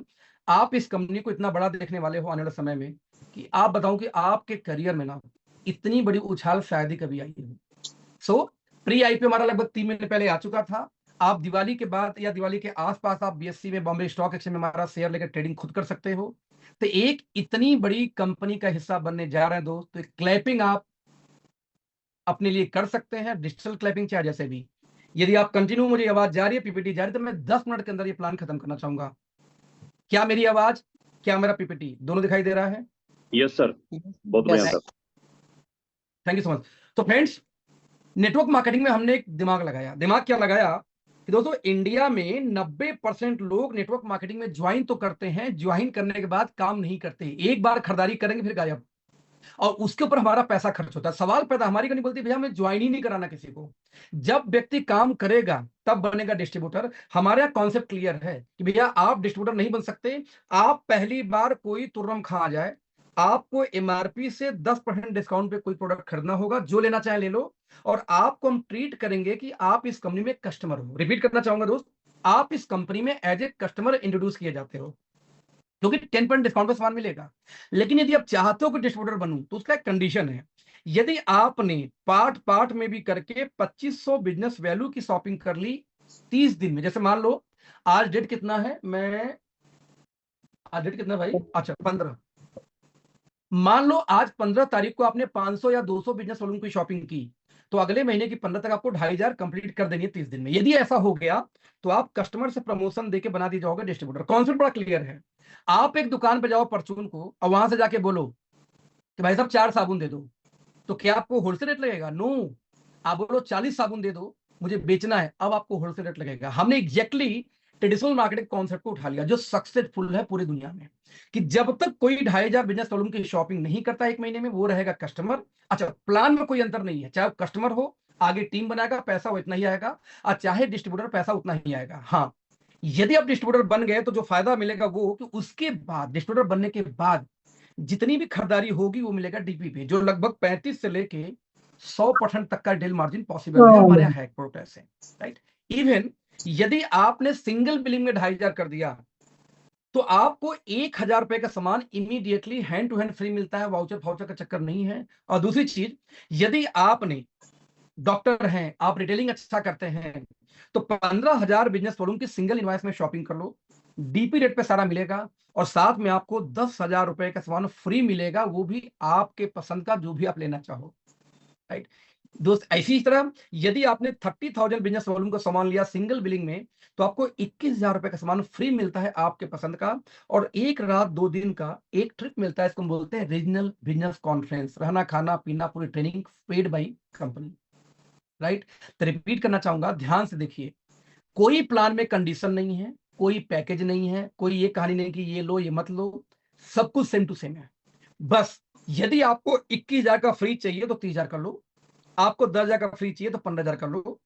आप इस कंपनी को इतना बड़ा देखने वाले हो आने वाले समय में, कि आप बताऊं कि आपके करियर में ना इतनी बड़ी उछाल शायद ही कभी आई हो। सो प्री आईपीओ हमारा लगभग 3 महीने पहले आ चुका था। आप दिवाली के बाद या दिवाली के आसपास आप बीएससी में, बॉम्बे स्टॉक एक्सचेंज में हमारा शेयर लेकर ट्रेडिंग खुद कर सकते हो। तो एक इतनी बड़ी कंपनी का हिस्सा बनने जा रहे हैं दोस्त, तो क्लैपिंग आप अपने लिए कर सकते हैं, डिजिटल क्लैपिंग चाहे जैसे भी। यदि आप कंटिन्यू, मुझे आवाज जा रही है, पीपीटी जा रही है, तो मैं 10 मिनट के अंदर ये प्लान खत्म करना चाहूंगा। क्या मेरी आवाज, क्या मेरा पीपीटी दोनों दिखाई दे रहा है? यस सर, बहुत बढ़िया sir, thank you so much. तो फ्रेंड्स, नेटवर्क मार्केटिंग में हमने एक दिमाग लगाया। दिमाग क्या लगाया कि दोस्तों इंडिया में 90% लोग नेटवर्क मार्केटिंग में ज्वाइन तो करते हैं, ज्वाइन करने के बाद काम नहीं करते, एक बार खरीदारी करेंगे फिर गायब, और उसके ऊपर हमारा पैसा खर्च होता है। सवाल पैदा हमारी नहीं बोलती, भैया हमें ज्वाइन ही नहीं कराना किसी को। जब व्यक्ति काम करेगा तब बनेगा डिस्ट्रीब्यूटर। हमारे यहाँ कॉन्सेप्ट क्लियर है कि भैया आप डिस्ट्रीब्यूटर नहीं बन सकते। आप पहली बार कोई तुर्रम खा आ जाए, आपको एमआरपी से 10% डिस्काउंट पे कोई प्रोडक्ट खरीदना होगा, जो लेना चाहे ले लो, और आपको हम ट्रीट करेंगे कि आप इस कंपनी में कस्टमर हो। रिपीट करना चाहूंगा दोस्त, आप इस कंपनी में एज ए कस्टमर इंट्रोड्यूस किए जाते हो, क्योंकि 10% डिस्काउंट पे सामान मिलेगा। लेकिन यदि आप चाहते हो कि डिस्ट्रीब्यूटर बनूं, तो उसका एक कंडीशन है। यदि आपने पार्ट में भी करके 2500 बिजनेस वैल्यू की शॉपिंग कर ली 30 दिन में, जैसे मान लो आज डेट कितना है, आज डेट कितना भाई, अच्छा 15, मान लो आज 15 तारीख को आपने 500 या 200 बिजनेस वॉल्यूम की शॉपिंग की, तो अगले महीने की 15 तक आपको 2500 कंप्लीट कर देनी है 30 दिन में। यदि ऐसा हो गया तो आप कस्टमर से प्रमोशन देके बना दी जाओगे डिस्ट्रीब्यूटर। कॉन्सेप्ट बड़ा क्लियर है। आप एक दुकान पे जाओ परचून को, और वहां से जाके बोलो कि भाई साहब 4 साबुन दे दो, तो क्या आपको होलसेल रेट लगेगा? नो। आप बोलो 40 साबुन दे दो, मुझे बेचना है, अब आपको होलसेल रेट लगेगा। हमने एग्जैक्टली ट्रेडिशनल मार्केटिंग कॉन्सेप्ट को उठा लिया जो सक्सेसफुल है पूरी दुनिया में, कि जब तक कोई 2500 बिजनेस वॉल्यूम की शॉपिंग नहीं करता एक महीने में, वो रहेगा कस्टमर। अच्छा, प्लान में कोई अंतर नहीं है, चाहे कस्टमर हो, आगे टीम बनाएगा, पैसा वो इतना ही आएगा, और चाहे डिस्ट्रीब्यूटर, पैसा उतना ही आएगा। हाँ, यदि आप डिस्ट्रीब्यूटर बन गए तो जो फायदा मिलेगा वो कि उसके बाद, डिस्ट्रीब्यूटर बनने के बाद जितनी भी खरीदारी होगी वो मिलेगा डीपी पे, जो लगभग 35 से लेके 100% तक का डील मार्जिन पॉसिबल है हमारे यहाँ हैक प्रोडक्ट से, राइट। इवन यदि आपने सिंगल बिलिंग में 2500 कर दिया तो आपको 1000 रुपए का सामान immediately hand to hand free मिलता है, वाउचर फाउचर का चक्कर नहीं है। और दूसरी चीज, यदि आपने डॉक्टर हैं, आप रिटेलिंग अच्छा करते हैं, तो 15,000 बिजनेस वॉल्यूम की सिंगल इनवॉइस में शॉपिंग कर लो, डीपी रेट पे सारा मिलेगा, और साथ में आपको 10,000 रुपए का सामान फ्री मिलेगा, वो भी आपके पसंद का, जो भी आप लेना चाहो, राइट। दोस्त, ऐसी तरह यदि आपने 30,000 बिजनेस वॉल्यूम का सामान लिया सिंगल बिलिंग में, तो आपको 21,000 रुपए का सामान फ्री मिलता है आपके पसंद का, और 1 रात 2 दिन का एक ट्रिप मिलता है, इसको हम बोलते हैं रीजनल बिजनेस कॉन्फ्रेंस, रहना खाना पीना पूरी training paid by company, right. तो रिपीट करना चाहूंगा, ध्यान से देखिए, कोई प्लान में कंडीशन नहीं है, कोई पैकेज नहीं है, कोई ये कहानी नहीं कि ये लो ये मत लो, सब कुछ सेम टू सेम है। बस यदि आपको 21,000 का फ्री चाहिए तो 30,000 कर लो, आपको 10,000 का फ्री चाहिए तो 15,000 कर लो,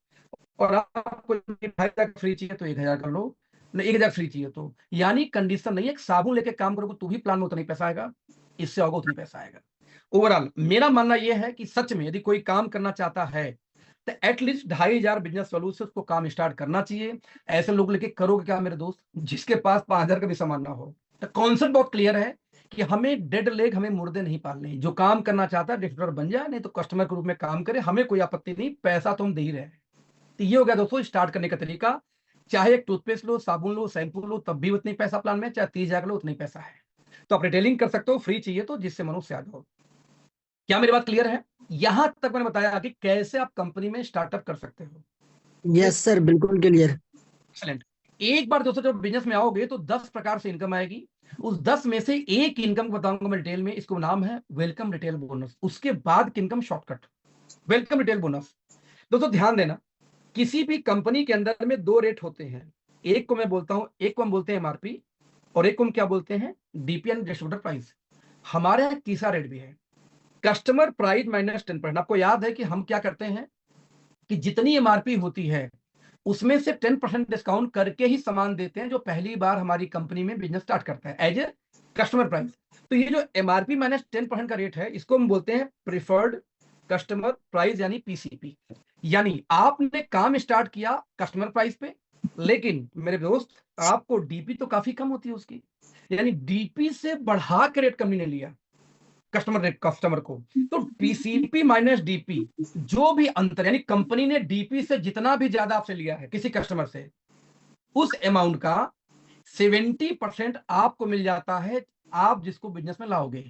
और आपको 2,500 का फ्री चाहिए तो 1,000 कर लो, 1,000 फ्री चाहिए तो, यानी कंडीशन नहीं है। साबुन लेके काम करोगे तो भी प्लान में उतना ही पैसा आएगा, इससे होगा उतना ही पैसा आएगा। ओवरऑल मेरा मानना यह है कि सच में यदि कोई काम करना चाहता है तो एटलीस्ट 2,500 बिजनेस सॉल्यूशन उसको काम स्टार्ट करना चाहिए। ऐसे लोग लेके करोगे क्या मेरे दोस्त, जिसके पास 5,000 का भी सामान ना हो। तो कॉन्सेप्ट बहुत क्लियर है कि हमें डेड लेग, हमें मुर्दे नहीं पालने। जो काम करना चाहता है डिस्ट्रीब्यूटर बन जाए, नहीं तो कस्टमर के रूप में काम करे, हमें कोई आपत्ति नहीं, पैसा तो हम दे ही रहे हैं। तो ये हो गया दोस्तों स्टार्ट करने का तरीका। चाहे एक टूथपेस्ट लो, साबुन लो, शैम्पू लो, तब भी उतनी पैसा प्लान में, चाहे 30,000 लो, उतना ही पैसा है। तो आप रिटेलिंग कर सकते हो, फ्री चाहिए तो, जिससे मनुष्य आ जाओ। क्या मेरी बात क्लियर है? यहां तक मैंने बताया कि कैसे आप कंपनी में स्टार्टअप कर सकते हो। यस सर, बिल्कुल क्लियर। एक्सीलेंट। एक बार दोस्तों जब बिजनेस में आओगे तो 10 प्रकार से इनकम आएगी, उस 10 में से एक इनकम बताऊंगा मैं डिटेल में, इसको नाम है वेलकम रिटेल बोनस। उसके बाद की income shortcut, welcome retail bonus. दोस्तों ध्यान देना, किसी भी कंपनी के अंदर में 2 रेट होते हैं, एक को मैं बोलता हूं, एक को हम बोलते हैं एमआरपी, और एक को हम क्या बोलते हैं, डीपी एंड डिस्ट्रीब्यूटर प्राइस। हमारे यहाँ तीसरा रेट भी है, कस्टमर प्राइस माइनस 10%। आपको याद है कि हम क्या करते हैं कि जितनी एमआरपी होती है उसमें से 10% डिस्काउंट करके ही सामान देते हैं जो पहली बार हमारी कंपनी में बिजनेस स्टार्ट करता है एज ए कस्टमर प्राइस। तो ये जो एमआरपी माइनस 10% का रेट है, इसको हम बोलते हैं प्रिफर्ड कस्टमर प्राइस, यानी पीसीपी। यानी आपने काम स्टार्ट किया कस्टमर प्राइस पे, लेकिन मेरे दोस्त आपको डीपी तो काफी कम होती है उसकी, यानी डीपी से बढ़ा के रेट कंपनी ने लिया कस्टमर को। तो पीसीपी माइनस डीपी, जो भी अंतर, यानी कंपनी ने डीपी से जितना भी ज्यादा आपसे लिया है किसी कस्टमर से, उस अमाउंट का 70% आपको मिल जाता है, आप जिसको बिजनेस में लाओगे।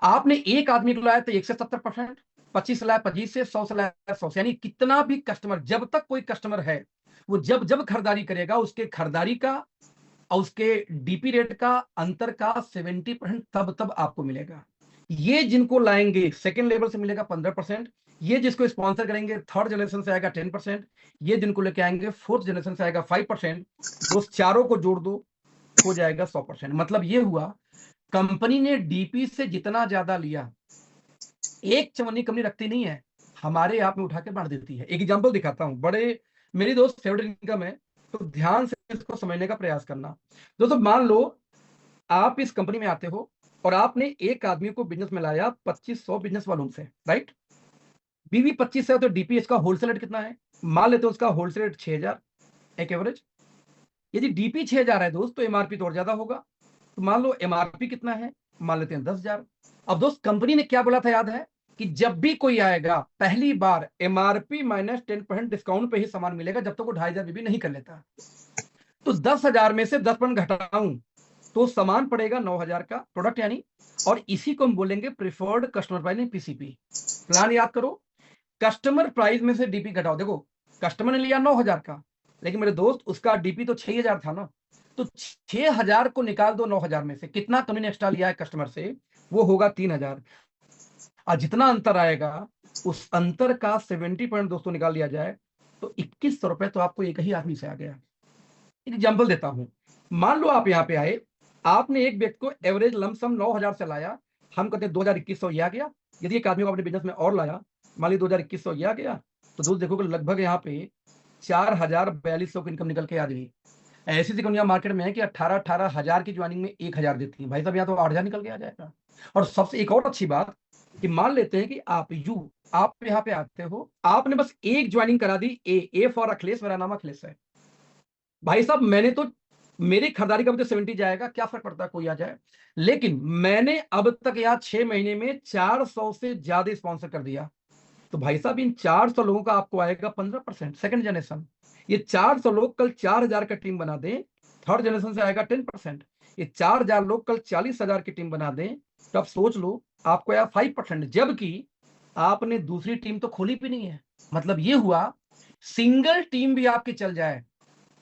आपने एक आदमी को लाया तो 1 से 70%, 25 लाया 25 से, 100 से लाया 100 से, यानी कितना भी कस्टमर, जब तक कोई कस्टमर है वो जब जब खरीदारी करेगा, उसके खरीदारी का और उसके डीपी रेट का अंतर का 70% तब आपको मिलेगा। ये जिनको लाएंगे सेकेंड लेवल से मिलेगा 15%, ये जिसको स्पॉन्सर करेंगे थर्ड जनरेशन से आएगा 10%, ये जिनको लेके आएंगे फोर्थ जनरेशन से आएगा 5%, तो चारों को जोड़ दो हो जाएगा 100%। मतलब ये हुआ, कंपनी ने डीपी से जितना ज्यादा लिया, एक चवन्नी कंपनी रखती नहीं है, हमारे आप में उठा के बांट देती है। एक एग्जांपल दिखाता हूं, बड़े मेरी दोस्त फेवरेट इनकम है, तो ध्यान से इसको समझने का प्रयास करना। दोस्तों मान लो आप इस कंपनी में आते हो और आपने एक आदमी को बिजनेस में लाया 2500 बिजनेस वॉल्यूम से, राइट। बीवी 25 है तो डीपीएच का होलसेल रेट कितना है, मान लेते हो उसका होलसेल रेट 6,000 एक एवरेज। यदि डीपी 6,000 है दोस्त तो एमआरपी तो और ज्यादा होगा, तो मान लो एमआरपी कितना है, मान लेते हैं 10,000। अब दोस्त कंपनी ने क्या बोला था याद है, कि जब भी कोई आएगा पहली बार एमआरपी माइनस 10% डिस्काउंट पे ही सामान मिलेगा, जब तक वो 2,500 बीबी नहीं कर लेता। तो 10,000 में से 10% घटाऊं तो सामान पड़ेगा 9,000 का प्रोडक्ट, यानी, और इसी को हम बोलेंगे प्रिफर्ड कस्टमर प्राइस नहीं पीसीपी। प्लान याद करो, कस्टमर प्राइस में से डीपी घटाओ। देखो कस्टमर ने लिया 9,000 का, लेकिन मेरे दोस्त उसका डीपी तो 6,000 था ना, तो 6,000 को निकाल दो 9,000 में से, कितना कंपनी ने एक्स्ट्रा लिया है कस्टमर से, वो होगा 3,000। और जितना अंतर आएगा उस अंतर का 70% दोस्तों निकाल लिया जाए तो 2,100 रुपए तो आपको एक ही आदमी से आ गया। एग्जाम्पल देता हूं, मान लो आप यहाँ पे आए, आपने एक व्यक्ति को एवरेज लमसम 9,000 से लाया, हम कहते हैं 2,000-2,100 ये आ गया। यदि एक आदमी को अपने बिजनेस में और लाया, मान ली 2,000-2,100 ये आ गया, तो दोस्त देखोगे लगभग यहाँ पे 4,000-4,200 की इनकम निकल के आ जाएगी। ऐसी सी कंपनियां मार्केट में है कि 18,000 की ज्वाइनिंग में 1,000 देती है। भाई साहब यहाँ तो 8,000 निकल के आ जाएगा। और सबसे एक और अच्छी बात कि मान लेते हैं कि आप यहाँ पे आते हो, आपने बस एक ज्वाइनिंग करा दी, ए फॉर अखिलेश, मेरा नाम अखिलेश है। भाई साहब मैंने तो, मेरी खरीदारी का भी तो 70 जाएगा, क्या फर्क पड़ता है कोई आ जाए, लेकिन मैंने अब तक यहाँ 6 महीने में 400 से ज्यादा स्पॉन्सर कर दिया। तो भाई साहब इन 400 लोगों का आपको आएगा 15%, सेकंड जनरेशन। ये 400 लोग कल 4,000 का टीम बना दें, थर्ड जनरेशन से आएगा 10%। ये 4,000 लोग कल 40,000 की टीम बना दें, तो आप सोच लो आपको आया 5%, जबकि आपने दूसरी टीम तो खोली भी नहीं है। मतलब ये हुआ सिंगल टीम भी आपकी चल जाए,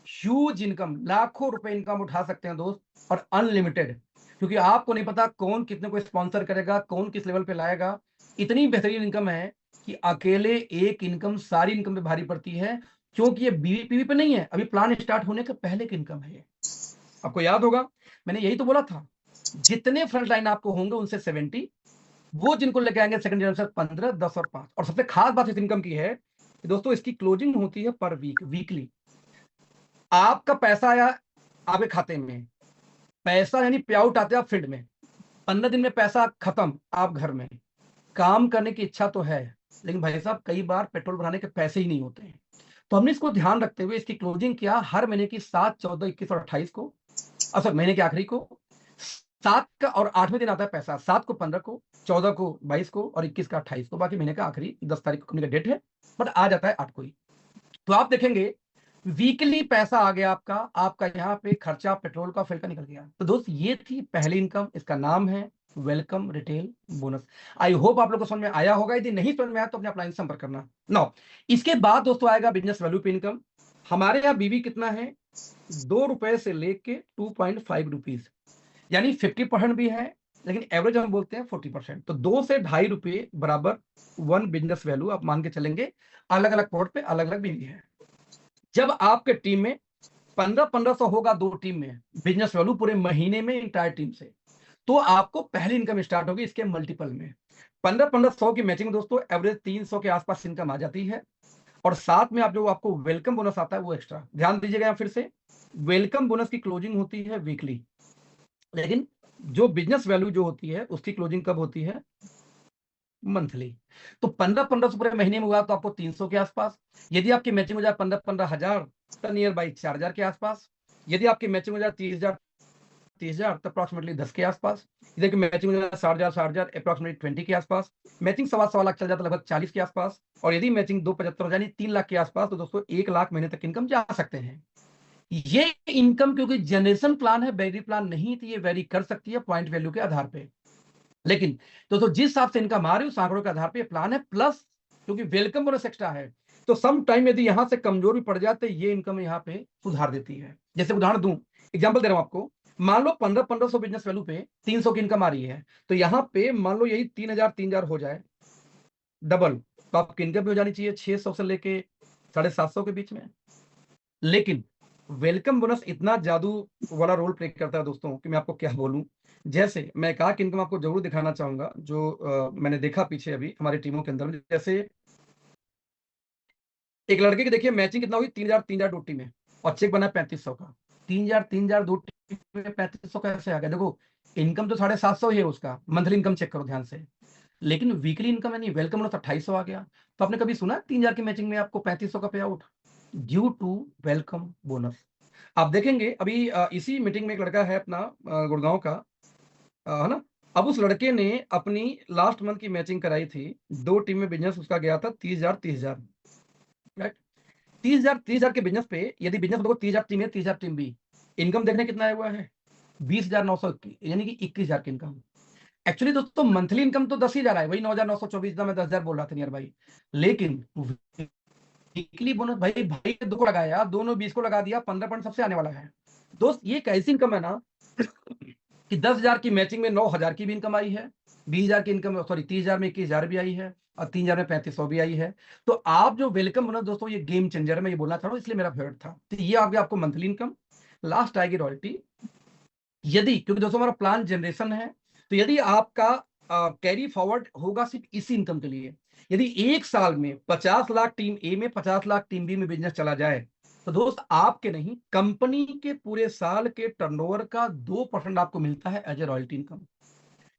ह्यूज इनकम, लाखों रुपए इनकम उठा सकते हैं दोस्त, और अनलिमिटेड, क्योंकि आपको नहीं पता कौन कितने को स्पॉन्सर करेगा, कौन किस लेवल पे लाएगा। इतनी बेहतरीन इनकम है कि अकेले एक इनकम सारी इनकम पे भारी पड़ती है, क्योंकि ये बीवी पे नहीं है, अभी प्लान स्टार्ट होने के पहले की इनकम है ये। आपको याद होगा मैंने यही तो बोला था, जितने फ्रंट लाइन आपको होंगे उनसे 70, वो जिनको लेके आएंगे सेकंड जनरेशन 15, 10 और 5। और सबसे खास बात इस इनकम की है कि दोस्तों इसकी क्लोजिंग होती है पर वीक, वीकली। आपका पैसा आया आपके खाते में, पैसा यानी पे आउट आते हैं आप फील्ड में, 15 दिन में पैसा खत्म, आप घर में। काम करने की इच्छा तो है, लेकिन भाई साहब कई बार पेट्रोल भराने के पैसे ही नहीं होते हैं। तो हमने इसको ध्यान रखते हुए इसकी क्लोजिंग किया हर महीने की 7, 14, 21 और 28 को, अच्छा महीने के आखिरी को। 7 का और 8वें दिन आता है पैसा, 7 को 15 को, 14 को 22 को और 21 का 28 को, बाकी महीने का आखिरी 10 तारीख को कंपनी का डेट है, बट आ जाता है 8 को ही। तो आप देखेंगे वीकली पैसा आ गया आपका यहाँ पे खर्चा पेट्रोल का फिल का निकल गया। तो दोस्त ये थी पहली इनकम, इसका नाम है welcome retail bonus. I hope आप लोग को समझ में आया होगा, यदि नहीं समझ में आया तो अपने अपलाइन संपर्क करना। नाउ इसके बाद दोस्तों आएगा बिजनेस वैल्यू पे इनकम। हमारे यहाँ बीवी कितना है, 2 रुपए से लेके 2.5 रुपीज, यानी 50% भी है, लेकिन एवरेज हम बोलते हैं 40%। तो 2 से 2.5 रुपए बराबर 1 बिजनेस वैल्यू आप मान के चलेंगे। अलग अलग पोर्ट पे अलग अलग बीवी है। जब आपके टीम में 1500 होगा, 2 टीम में बिजनेस वैल्यू पूरे महीने में इंटायर टीम से, तो आपको पहली इनकम स्टार्ट होगी इसके मल्टीपल में। 1500 की मैचिंग दोस्तों एवरेज 300 के आसपास इनकम आ जाती है, और साथ में आप जो आपको वेलकम बोनस आता है वो एक्स्ट्रा। ध्यान दीजिएगा फिर से, वेलकम बोनस की क्लोजिंग होती है वीकली, लेकिन जो बिजनेस वैल्यू जो होती है उसकी क्लोजिंग कब होती है, मंथली। तो 1500 पूरे महीने में हुआ तो आपको 300 के आसपास। यदि आपकी मैचिंग हो जाए 15,000 तो नियर बाई 4,000 के आसपास। यदि आपकी मैचिंग हो जाए 30,000 तो अप्रॉक्सीमेटली 10 के आसपास। यदि की मैचिंग हो जाए 60,000 अप्रॉक्सीमेटली 20 के आसपास। मैचिंग 1.25 लाख चल जाता है लगभग 40 के आसपास। और यदि मैचिंग 2.75 यानी 3 लाख के आसपास, तो दोस्तों 1 लाख महीने तक इनकम जा सकते हैं। ये इनकम क्योंकि जनरेशन प्लान है, वेरी प्लान नहीं, तो ये वेरी कर सकती है पॉइंट वैल्यू के आधार पे। लेकिन दोस्तों जिस हिसाब से इनकम आ रही है उस आंकड़ों के आधार पे प्लान है, प्लस क्योंकि वेलकम बोनस एक्स्ट्रा है, तो सम टाइम यदि यहां से कमजोर भी पड़ जाते ये इनकम यहां पे सुधार देती है। जैसे उदाहरण दूं, एग्जांपल दे रहा हूं आपको, मान लो 1500 बिजनेस वैल्यू पे 300 की इनकम आ रही है, तो यहां पे मान लो यही 3,000 हो जाए डबल, तो आपकी इनकम भी हो जानी चाहिए 600 से लेके 750 के बीच में। लेकिन वेलकम बोनस इतना जादू वाला रोल प्ले करता है दोस्तों कि मैं आपको क्या बोलूं। जैसे मैं कहा कि इनकम आपको जरूर दिखाना चाहूंगा, जो मैंने देखा पीछे अभी हमारी टीमों के अंदर में। जैसे एक लड़के की देखिए मैचिंग कितना हुई, 3,000 2 टीम में, और चेक बना 3,500 का। 3,000 2 टीम में 3,500 कैसे आ गया? देखो इनकम तो 750 ही है उसका, मंथली इनकम चेक करो ध्यान से, लेकिन वीकली इनकम यानी वेलकम बोनस 2,800 आ गया। तो आपने कभी सुना 3,000 की मैचिंग में आपको 3,500 का pay out due to welcome bonus? आप देखेंगे अभी इसी मीटिंग में एक लड़का है अपना गुड़गांव का, है ना। अब उस लड़के ने अपनी लास्ट मंथ की मैचिंग कराई थी, 2 टीम में बिजनेस उसका गया था 30,000 राइट। 30,000 के बिजनेस पे यदि बिजनेस देखो 30,000 टीम है, 30,000 टीम भी, इनकम देखने कितना आया हुआ है 20,900 यानी कि 21,000 की इनकम। एक्चुअली दोस्तों मंथली इनकम तो 10,000 है, वही 9,924 मैं 10,000 बोल रहा था नियर भाई, लेकिन वीकली बोनस भाई 2 को लगाया, दोनों 20 को लगा दिया, 15% सबसे आने वाला है। दोस्त ये एक ऐसी इनकम है ना कि 10,000 की मैचिंग में 9,000 की भी इनकम आई है, 20,000 की इनकम, सॉरी 30,000 में 21,000 भी आई है, और 3,000 में 3,500 भी आई है। तो आप जो वेलकम बोनस दोस्तों ये गेम चेंजर है, मैं ये बोलना चाह रहा हूँ, इसलिए मेरा फेवरेट था। तो ये आ गया आपको मंथली इनकम, लास्ट आएगी रॉयल्टी। यदि, क्योंकि दोस्तों हमारा प्लान जनरेशन है, तो यदि आपका कैरी फॉरवर्ड होगा सिर्फ इसी इनकम के लिए, यदि एक साल में 50 लाख टीम ए में, 50 लाख टीम बी में बिजनेस चला जाए, तो दोस्त आपके नहीं, कंपनी के पूरे साल के टर्नओवर का 2% आपको मिलता है एज ए रॉयल्टी इनकम।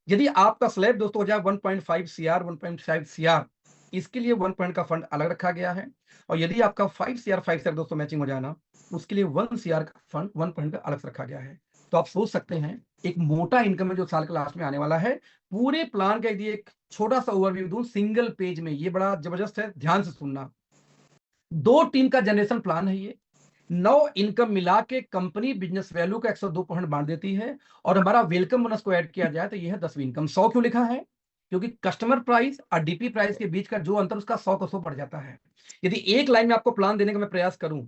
यदि आपका स्लैब दोस्तों हो जाए 1.5 सीआर, 1.5 सीआर, इसके लिए 1 पॉइंट का फंड अलग रखा गया है। और यदि आपका 5 सीआर दोस्तों मैचिंग हो जाए ना, उसके लिए 1 सीआर का फंड 1 पॉइंट का अलग से रखा गया है। तो आप सोच सकते हैं एक मोटा इनकम है जो साल के लास्ट में आने वाला है। पूरे प्लान का यदि एक छोटा सा ओवरव्यू दूं सिंगल पेज में, ये बड़ा जबरदस्त है, ध्यान से सुनना। 2 टीम का जनरेशन प्लान है ये। 9 इनकम मिला के कंपनी बिजनेस वैल्यू का 102% बांट देती है, और हमारा वेलकम बोनस को ऐड किया जाए तो यह है 10वीं इनकम। 100 क्यों लिखा है? क्योंकि कस्टमर प्राइस और डीपी प्राइस के बीच का जो अंतर उसका 100 को 100 पड़ जाता है। यदि एक लाइन में आपको प्लान देने का मैं प्रयास करूं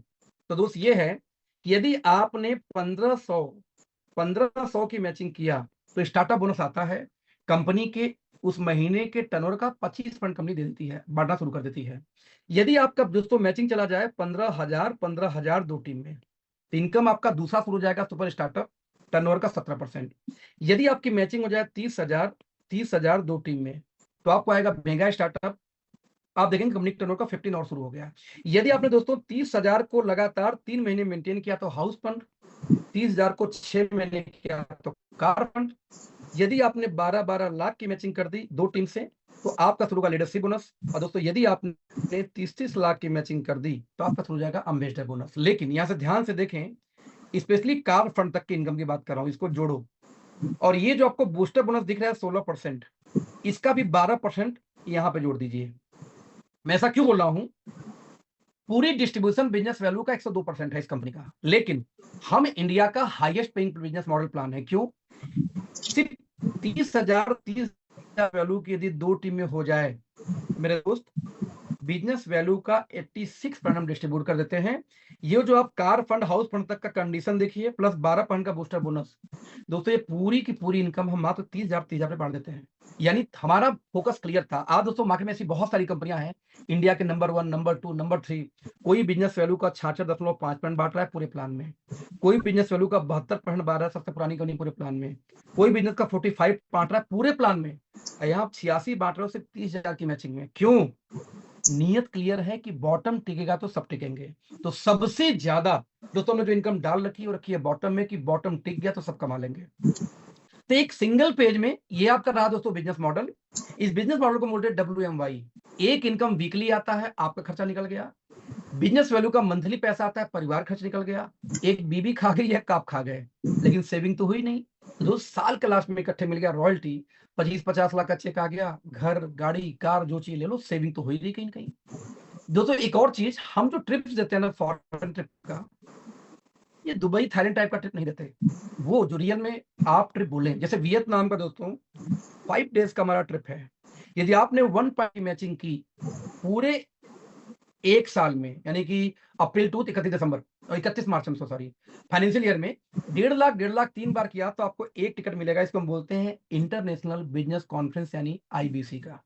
तो दोस्त ये है कि यदि आपने 1500 की मैचिंग किया तो स्टार्टअप बोनस आता है। कंपनी के उस महीने के टर्नओवर का 25% कंपनी दे देती है, बांटना शुरू कर देती है। यदि आपका दोस्तों मैचिंग चला जाए 15,000 2 टीम में, तो इनकम आपका दूसरा शुरू हो जाएगा सुपर स्टार्टअप, टर्नओवर का 17%। यदि आपकी मैचिंग हो जाए 30,000 2 टीम में, तो आपको आएगा मेगा स्टार्टअप। आप देखेंगे कंपनी टर्नओवर का 15 और शुरू हो गया। यदि आपने दोस्तों 30,000 को लगातार 3 महीने मेंटेन किया तो हाउस फंड, 30,000 को 6 महीने किया तो कार फंड। यदि आपने 12 लाख की मैचिंग कर दी 2 टीम से तो आपका शुरू का लीडरशिप बोनस। और दोस्तों यदि आपने 30 लाख की मैचिंग कर दी तो आपका शुरू हो जाएगा अम्बेसडर बोनस। लेकिन यहां से ध्यान से देखें, स्पेशली कार फंड तक की इनकम की बात कर रहा हूं, इसको जोड़ो। और ये जो आपको बूस्टर बोनस दिख रहा है 16%, इसका भी 12% यहां पे जोड़ दीजिए। मैं ऐसा क्यों बोल रहा हूं? पूरी डिस्ट्रीब्यूशन बिजनेस वैल्यू का 102% है इस कंपनी का, लेकिन हम इंडिया का highest paying business model plan है। क्यों? सिर्फ 30,000 वैल्यू की यदि 2 टीम में हो जाए मेरे दोस्त, बिजनेस वैल्यू का 86% हम डिस्ट्रीब्यूट कर देते हैं। ये जो आप कार फंड हाउस फंड तक का कंडीशन देखिए, प्लस 12% का बूस्टर बोनस, दोस्तों ये पूरी की पूरी इनकम हम मात्र 30,000 पे बांट देते हैं। यानी हमारा फोकस क्लियर था। आज दोस्तों मार्केट में ऐसी बहुत सारी कंपनियां हैं, इंडिया के नंबर 1, नंबर 2, नंबर 3, कोई बिजनेस वैल्यू का 66.5% बांट रहा है पूरे प्लान में, कोई बिजनेस वैल्यू का 72% बांट रहा है, सबसे पुरानी कंपनी पूरे प्लान में, कोई बिजनेस का 45 बांट रहा है पूरे प्लान में, यहाँ 86 बांट रहे हो सिर्फ 30,000 की मैचिंग में। क्यों? नियत क्लियर है कि बॉटम टिकेगा तो सब टिकेंगे। तो सबसे ज्यादा दोस्तों हमने जो इनकम डाल रखी है बॉटम में, कि बॉटम टिक गया तो सब कमा लेंगे। तो एक सिंगल पेज में ये आपका रहा दोस्तों बिजनेस मॉडल। इस बिजनेस मॉडल को बोलते हैं WMY। एक इनकम वीकली आता है, आपका खर्चा निकल गया। बिजनेस वैल्यू का मंथली पैसा आता है, परिवार खर्च निकल गया। एक बीबी खा गई, एक आप खा गए, लेकिन सेविंग तो हुई नहीं। 2 साल के लास्ट में इकट्ठे मिल गया रॉयल्टी, 25-50 लाख का चेक आ गया, घर, गाड़ी, कार, जो चीज ले लो, सेविंग तो हुई नहीं कहीं कहीं। दोस्तों एक और चीज, हम जो ट्रिप्स देते हैं ना फॉरेन ट्रिप का, ये दुबई थाईलैंड टाइप का ट्रिप नहीं देते। वो जो रियल में आप ट्रिप बोले, जैसे वियतनाम का दोस्तों 5 डेज का हमारा ट्रिप है। यदि आपने 1 पॉइंट मैचिंग की पूरे 1 साल में, यानी कि अप्रैल टू 31 दिसंबर और 31 मार्च में, सॉरी, फाइनेंशियल ईयर में 1.5 लाख 3 बार किया तो आपको एक टिकट मिलेगा। इसको हम बोलते हैं इंटरनेशनल बिजनेस कॉन्फ्रेंस यानी IBC का।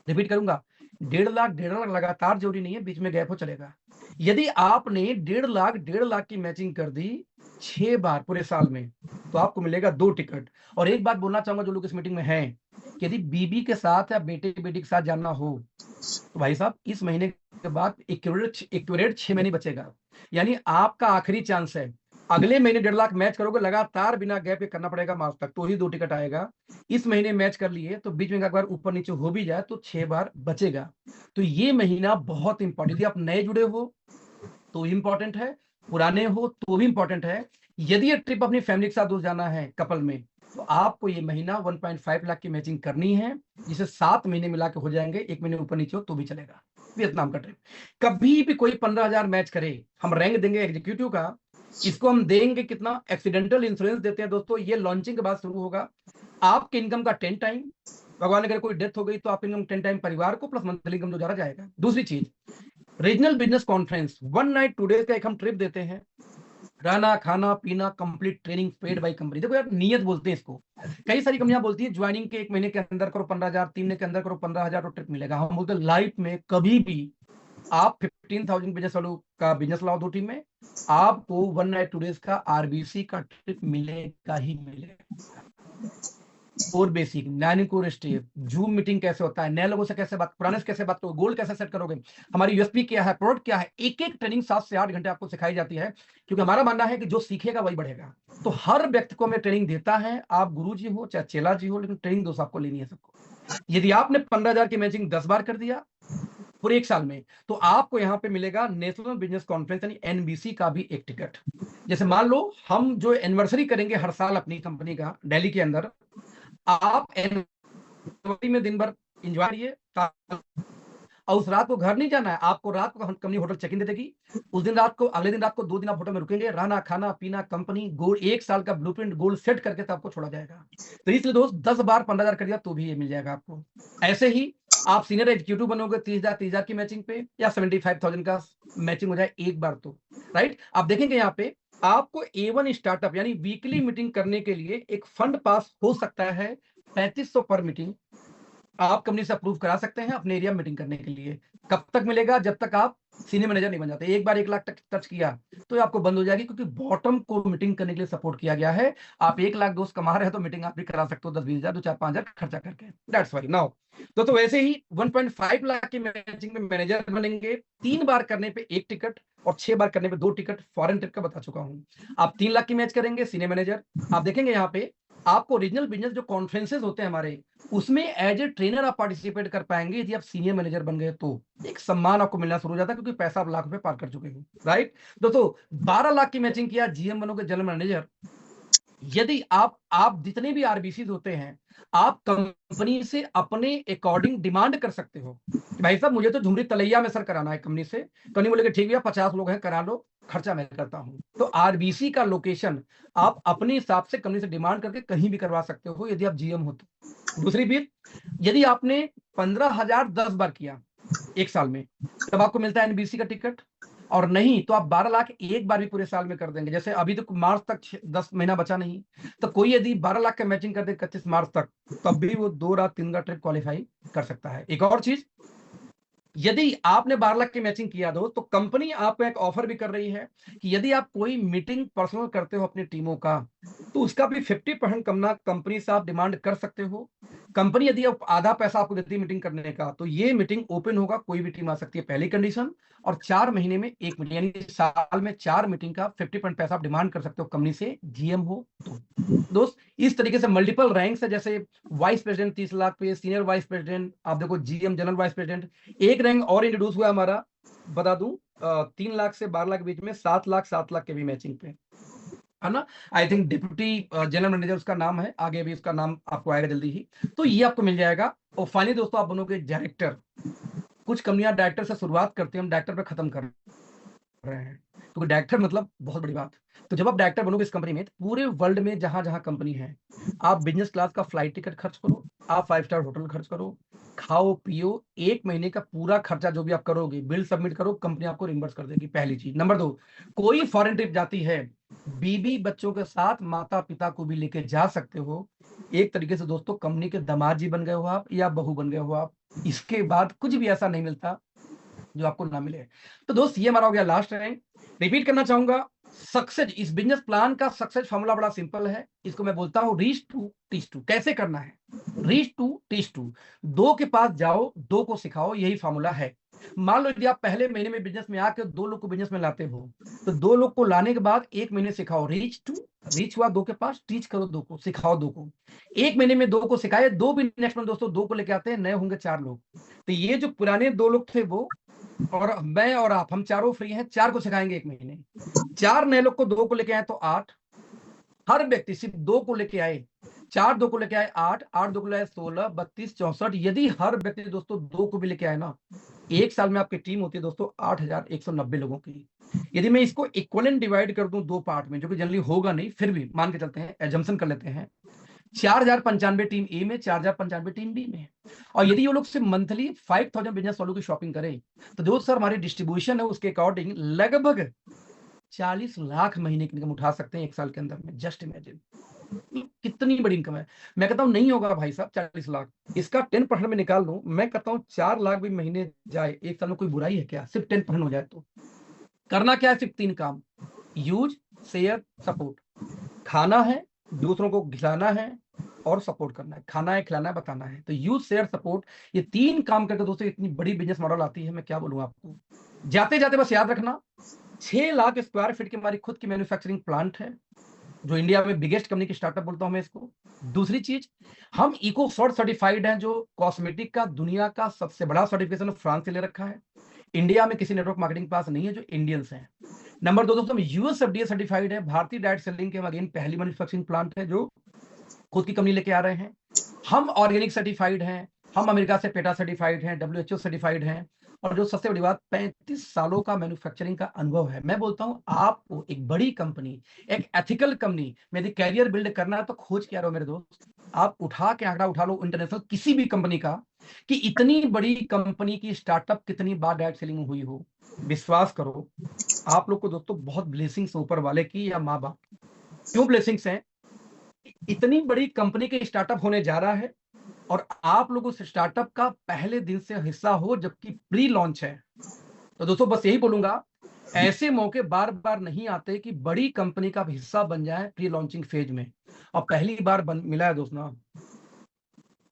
रिपीट करूंगा, 1.5 लाख लगातार जरूरी नहीं है, बीच में गैप हो चलेगा। यदि आपने 1.5 लाख की मैचिंग कर दी 6 बार पूरे साल में, तो आपको मिलेगा 2 टिकट। और एक बात बोलना चाहूंगा जो लोग इस मीटिंग में हैं, यदि बीबी के साथ या बेटे बेटी के साथ जाना हो तो भाई साहब इस महीने के बाद एक्यूरेट 6 महीने बचेगा, यानी आपका आखिरी चांस है। अगले महीने 1.5 लाख मैच करोगे लगातार बिना गैप के करना पड़ेगा मार्च तक, तो ही 2 टिकट आएगा। इस महीने मैच कर लिए तो बीच में एक बार ऊपर नीचे हो भी जाए तो 6 बार बचेगा। तो ये महीना बहुत इंपॉर्टेंट, यदि आप नए जुड़े हो तो इंपॉर्टेंट है, पुराने हो तो भी इंपॉर्टेंट है। यदि ये ट्रिप अपनी फैमिली के साथ दोस्त जाना है कपल में, तो आपको ये महीना 1.5 लाख की मैचिंग करनी है, जिसे 7 महीने मिला के हो जाएंगे, 1 महीने ऊपर नीचे हो तो भी चलेगा। वियतनाम का ट्रिप कभी भी कोई 15,000 मैच करे, हम रैंक देंगे एग्जीक्यूटिव का, इसको हम देंगे कितना, एक्सीडेंटल इंश्योरेंस देते हैं दोस्तों। ये लॉन्चिंग के बाद शुरू होगा। आपके इनकम का 10 टाइम, भगवान अगर कोई डेथ हो गई तो आप इनकम 10 टाइम परिवार को, प्लस मंथली इनकम जो जा जाएगा। दूसरी चीज, regional business conference 1 night 2 days का एक हम ट्रिप देते हैं, रहना खाना पीना complete training paid by company. देखो यार, नियत बोलते हैं इसको। कई सारी कंपनियां बोलती है ज्वाइनिंग के 1 महीने के अंदर करो 15,000, 3 महीने के अंदर करो 15,000 तो ट्रिप मिलेगा। हम बोलते हैं लाइफ में कभी भी आप 15,000 बिजनेस वालों का बिजनेस लाओ 2 टीम में, आपको 1 नाइट 2 डेज का आरबीसी का ट्रिप मिलेगा ही मिलेगा। और basic 9 core step, zoom meeting कैसे होता है, नए लोगों से कैसे बात, पुराने से कैसे बात करोगे, गोल कैसे सेट करोगे, हमारी यूएसपी क्या है, प्रोडक्ट क्या है, एक एक ट्रेनिंग 7 से 8 घंटे आपको सिखाई जाती है, क्योंकि हमारा मानना है कि जो सीखेगा वही बढ़ेगा। तो हर व्यक्ति को हमें ट्रेनिंग देता है, आप गुरु जी हो चाहे चेला जी हो, लेकिन ट्रेनिंग दोस्त आपको लेनी है सबको। यदि आपने 15,000 की मैचिंग 10 बार कर दिया पूरे 1 साल में, तो आपको यहाँ पे मिलेगा नेशनल बिजनेस कॉन्फ्रेंस यानी एनबीसी का भी एक टिकट। जैसे मान लो हम जो एनिवर्सरी करेंगे हर साल अपनी कंपनी का दिल्ली के अंदर, आप एनिवर्सरी में दिन भर एंजॉय करिए, और उस रात को घर नहीं जाना है, आपको रात को कंपनी होटल चेक इन दे देगी। उस दिन रात को, अगले दिन रात को 2 दिन आप होटल में रुकेंगे, रहना खाना पीना कंपनी गोल 1 साल का ब्लूप्रिंट गोल सेट करके तो आपको छोड़ा जाएगा। तो इसलिए दोस्त 10 बार 15,000 कर दिया तो भी ये मिल जाएगा आपको। ऐसे ही आप सीनियर एग्जीक्यूटिव बनोगे 30,000 की मैचिंग पे, या 75,000 का मैचिंग हो जाए एक बार तो, राइट। आप देखेंगे यहाँ पे आपको A1 स्टार्टअप यानी वीकली मीटिंग करने के लिए एक फंड पास हो सकता है 3500 पर मीटिंग, आप कंपनी से अप्रूव करा सकते हैं अपने एरिया में मीटिंग करने के लिए। कब तक मिलेगा? जब तक आप सीनियर मैनेजर नहीं बन जाते। एक बार 1 लाख तक टच किया तो आपको बंद हो जाएगी, क्योंकि बॉटम को मीटिंग करने के लिए सपोर्ट किया गया है। आप 1 लाख दोस्त कमा रहे हैं तो मीटिंग आप भी करा सकते हो 10-20 हजार, 2-4-5 हजार खर्चा करके। That's why. नाउ दोस्तों वैसे ही 1.5 लाख की मैचिंग में मैनेजर बनेंगे, 3 बार करने पे 1 टिकट और 6 बार करने पे 2 टिकट। फॉरेन ट्रिप का बता चुका हूं। आप 3 लाख की मैच करेंगे सीनियर मैनेजर। आप देखेंगे यहाँ पे आपको ओरिजिनल बिजनेस जो कॉन्फ्रेंसेस होते हैं हमारे, उसमें एज ए ट्रेनर आप पार्टिसिपेट कर पाएंगे। यदि आप सीनियर मैनेजर बन गए तो एक सम्मान आपको मिलना शुरू हो जाता है, क्योंकि पैसा आप लाख रुपए पार कर चुके हो, राइट। दोस्तों 12 लाख की मैचिंग किया, जीएम बनोगे, जनरल मैनेजर। यदि आप जितने भी आरबीसी होते हैं, आप कंपनी से अपने अकॉर्डिंग डिमांड कर सकते हो कि भाई साहब मुझे तो झुमरी तलैया में सर कराना है कंपनी से। कंपनी बोलेगी ठीक भैया 50 लोग हैं, करा लो, खर्चा मैं करता हूं। तो आरबीसी का लोकेशन आप अपने हिसाब से कंपनी से डिमांड करके कहीं भी करवा सकते हो, यदि आप जीएम हो तो। दूसरी बात, यदि आपने 15,000 10 बार किया 1 साल में, तब आपको मिलता है एनबीसी का टिकट। और नहीं तो आप 12 लाख एक बार भी पूरे साल में कर देंगे। जैसे अभी तो मार्च तक 10 महीना बचा नहीं, तो कोई यदि 12 लाख का मैचिंग कर दे 31 मार्च तक, तब भी वो 2 रात 3 का ट्रिप क्वालिफाई कर सकता है। एक और चीज, यदि आपने 12 लाख की मैचिंग किया दो, तो कंपनी आपको एक ऑफर भी कर रही है कि यदि आप कोई मीटिंग पर्सनल करते हो अपनी टीमों का, तो उसका भी 50% कंपनी से आप डिमांड कर सकते हो। कंपनी यदि आप आधा पैसा आपको देती है मीटिंग करने का, तो ये मीटिंग ओपन होगा, कोई भी टीम आ सकती है, पहली कंडीशन। और 4 महीने में 1 मीटिंग, यानी साल में 4 मीटिंग का 50% पैसा आप डिमांड कर सकते हो कंपनी से, जीएम हो तो। दोस्त इस तरीके से मल्टीपल रैंक्स है, जैसे वाइस प्रेसिडेंट 30 लाख पे, सीनियर वाइस प्रेसिडेंट, आप देखो जीएम जनरल वाइस प्रेसिडेंट। एक रैंक और इंट्रोड्यूस हुआ हमारा, बता दूं, 3 लाख से 12 लाख के बीच में 7 लाख के भी मैचिंग पे, है ना। I think deputy general manager उसका नाम है, आगे भी उसका नाम आपको आएगा जल्दी ही, तो ये आपको मिल जाएगा। और फाइनली दोस्तों आप बनोगे डायरेक्टर। कुछ कंपनियां डायरेक्टर से शुरुआत करती हैं, हम डायरेक्टर पे खत्म कर रहे हैं, क्योंकि डायरेक्टर मतलब बहुत बड़ी बात। तो जब आप डायरेक्टर बनोगे इस कंपनी में, तो पूरे वर्ल्ड में जहां जहां कंपनी है, आप बिजनेस क्लास का फ्लाइट टिकट खर्च करो, आप 5 स्टार होटल खर्च करो, खाओ पियो, 1 महीने का पूरा खर्चा जो भी आप करोगे, बिल सबमिट करो, कंपनी आपको रिम्बर्स कर देगी, पहली चीज। नंबर 2, कोई फॉरेन ट्रिप जाती है, बीबी बच्चों के साथ माता पिता को भी लेके जा सकते हो। एक तरीके से दोस्तों कंपनी के दामाद जी बन गए हो आप, या बहू बन गए हो आप। इसके बाद कुछ भी ऐसा नहीं मिलता जो आपको ना मिले। तो दोस्त ये हमारा हो गया लास्ट रैंक। रिपीट करना चाहूंगा, सक्सेस, इस बिजनेस प्लान का सक्सेस फॉर्मूला बड़ा सिंपल है। इसको मैं बोलता हूं रीच टू टीच टू। कैसे करना है? रीच टू टीच टू, 2 के पास जाओ, 2 को सिखाओ, यही फॉर्मूला है। मान लो यदि आप पहले महीने में बिजनेस में आकर 2 लोग को बिजनेस में लाते हो, तो 2 लोग को लाने के बाद 1 महीने सिखाओ। रीच टू, रीच हुआ 2 के पास, टीच करो 2 को, सिखाओ 2 को। 1 महीने में 2 को सिखाए, 2 भी नेक्स्ट मंथ दोस्तों 2 को लेके आते हैं, नए होंगे 4 लोग। तो ये जो पुराने 2 लोग थे वो और मैं और आप, हम चारों फ्री हैं, 4 को सिखाएंगे 1 महीने। 4 नए लोग को 2 को लेके आए तो 8। हर व्यक्ति सिर्फ 2 को लेके आए, 4 2 को लेके आए 8, 8 2 को लेके आए 16, 32, 64। यदि हर व्यक्ति दोस्तों 2 को भी लेके आए ना, 1 साल में आपकी टीम होती है दोस्तों 8,190 लोगों की। यदि मैं इसको इक्वलेंट डिवाइड कर दूं 2 पार्ट में, जो कि जनरली होगा नहीं, फिर भी मान के चलते हैं, एजम्पशन कर लेते हैं, 4,095 टीम ए में, 4,095 टीम बी में। और यदि वो लोग सिर्फ मंथली 5,000 बिजनेस वालों की शॉपिंग करें, तो जो सर हमारी डिस्ट्रीब्यूशन है उसके अकॉर्डिंग लगभग 40 लाख महीने की इनकम उठा सकते हैं 1 साल के अंदर में। जस्ट इमेजिन कितनी बड़ी इनकम है। मैं कहता हूं नहीं होगा भाई साहब 40 लाख, इसका 10% में निकाल लूं, मैं कहता हूं 4 लाख भी महीने जाए 1 साल में, कोई बुराई है क्या? सिर्फ 10% हो जाए तो। करना क्या है? सिर्फ 3 काम। Use, share, support. खाना है, दूसरों को खिलाना है और सपोर्ट करना है। खाना है, खिलाना है, बताना है। तो यूज, शेयर, सपोर्ट, ये 3 काम करके दोस्तों इतनी बड़ी बिजनेस मॉडल आती है, मैं क्या बोलूं आपको। जाते जाते बस याद रखना, 6 लाख स्क्वायर फीट की हमारी खुद की मैन्युफैक्चरिंग प्लांट है, जो इंडिया में बिगेस्ट कंपनी की स्टार्टअप बोलता हूं मैं इसको। दूसरी चीज, हम इको-शॉर्ट सर्टिफाइड हैं, जो कॉस्मेटिक का दुनिया का सबसे बड़ा सर्टिफिकेशन फ्रांस से ले रखा है। इंडिया में किसी नेटवर्क मार्केटिंग पास नहीं है, जो इंडियंस हैं। नंबर 2 दोस्तों, हम यूएस एफडीए सर्टिफाइड है। भारतीय डायरेक्ट सेलिंग के अगेन पहली मैन्युफैक्चरिंग प्लांट है, जो खुद की कंपनी लेके आ रहे हैं। हम ऑर्गेनिक सर्टिफाइड हैं, हम अमेरिका से पेटा सर्टिफाइड हैं, डब्ल्यूएचओ सर्टिफाइड हैं, और जो सबसे बड़ी बात, 35 सालों का मैन्युफैक्चरिंग का अनुभव है। मैं बोलता हूं, आपको एक बड़ी कंपनी, एक एथिकल कंपनी में यदि कैरियर बिल्ड करना है तो खोज क्या रहो मेरे दोस्त। आप उठा के आंकड़ा उठा लो इंटरनेशनल किसी भी कंपनी का, कि इतनी बड़ी कंपनी की स्टार्टअप कितनी बार डायरेक्ट सेलिंग में हुई हो। विश्वास करो, आप लोग को दोस्तों बहुत ब्लेसिंग्स ऊपर वाले की या माँ बाप। क्यों ब्लेसिंग्स हैं? इतनी बड़ी कंपनी के स्टार्टअप होने जा रहा है और आप लोग उस स्टार्टअप का पहले दिन से हिस्सा हो, जबकि प्री लॉन्च है। तो दोस्तों बस यही बोलूंगा, ऐसे मौके बार बार नहीं आते कि बड़ी कंपनी का हिस्सा बन जाए प्री लॉन्चिंग फेज में, और पहली बार मिला है दोस्त ना,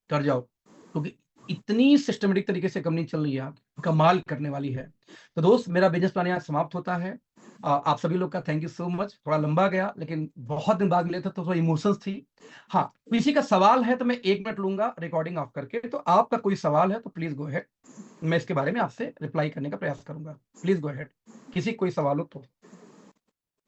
कर जाओ, क्योंकि इतनी सिस्टमेटिक तरीके से कंपनी चल रही है, कमाल करने वाली है। तो दोस्त, मेरा बिजनेस प्लान यहाँ समाप्त होता है। आप सभी लोग का थैंक यू सो मच। थोड़ा लंबा गया, लेकिन बहुत दिन बाद मिले थे तो थोड़ा इमोशंस थी। हाँ, किसी का सवाल है तो मैं 1 मिनट लूंगा रिकॉर्डिंग ऑफ करके, तो आपका कोई सवाल है तो प्लीज गो अहेड, मैं इसके बारे में आपसे रिप्लाई करने का प्रयास करूंगा। प्लीज गो अहेड, किसी कोई सवाल हो तो।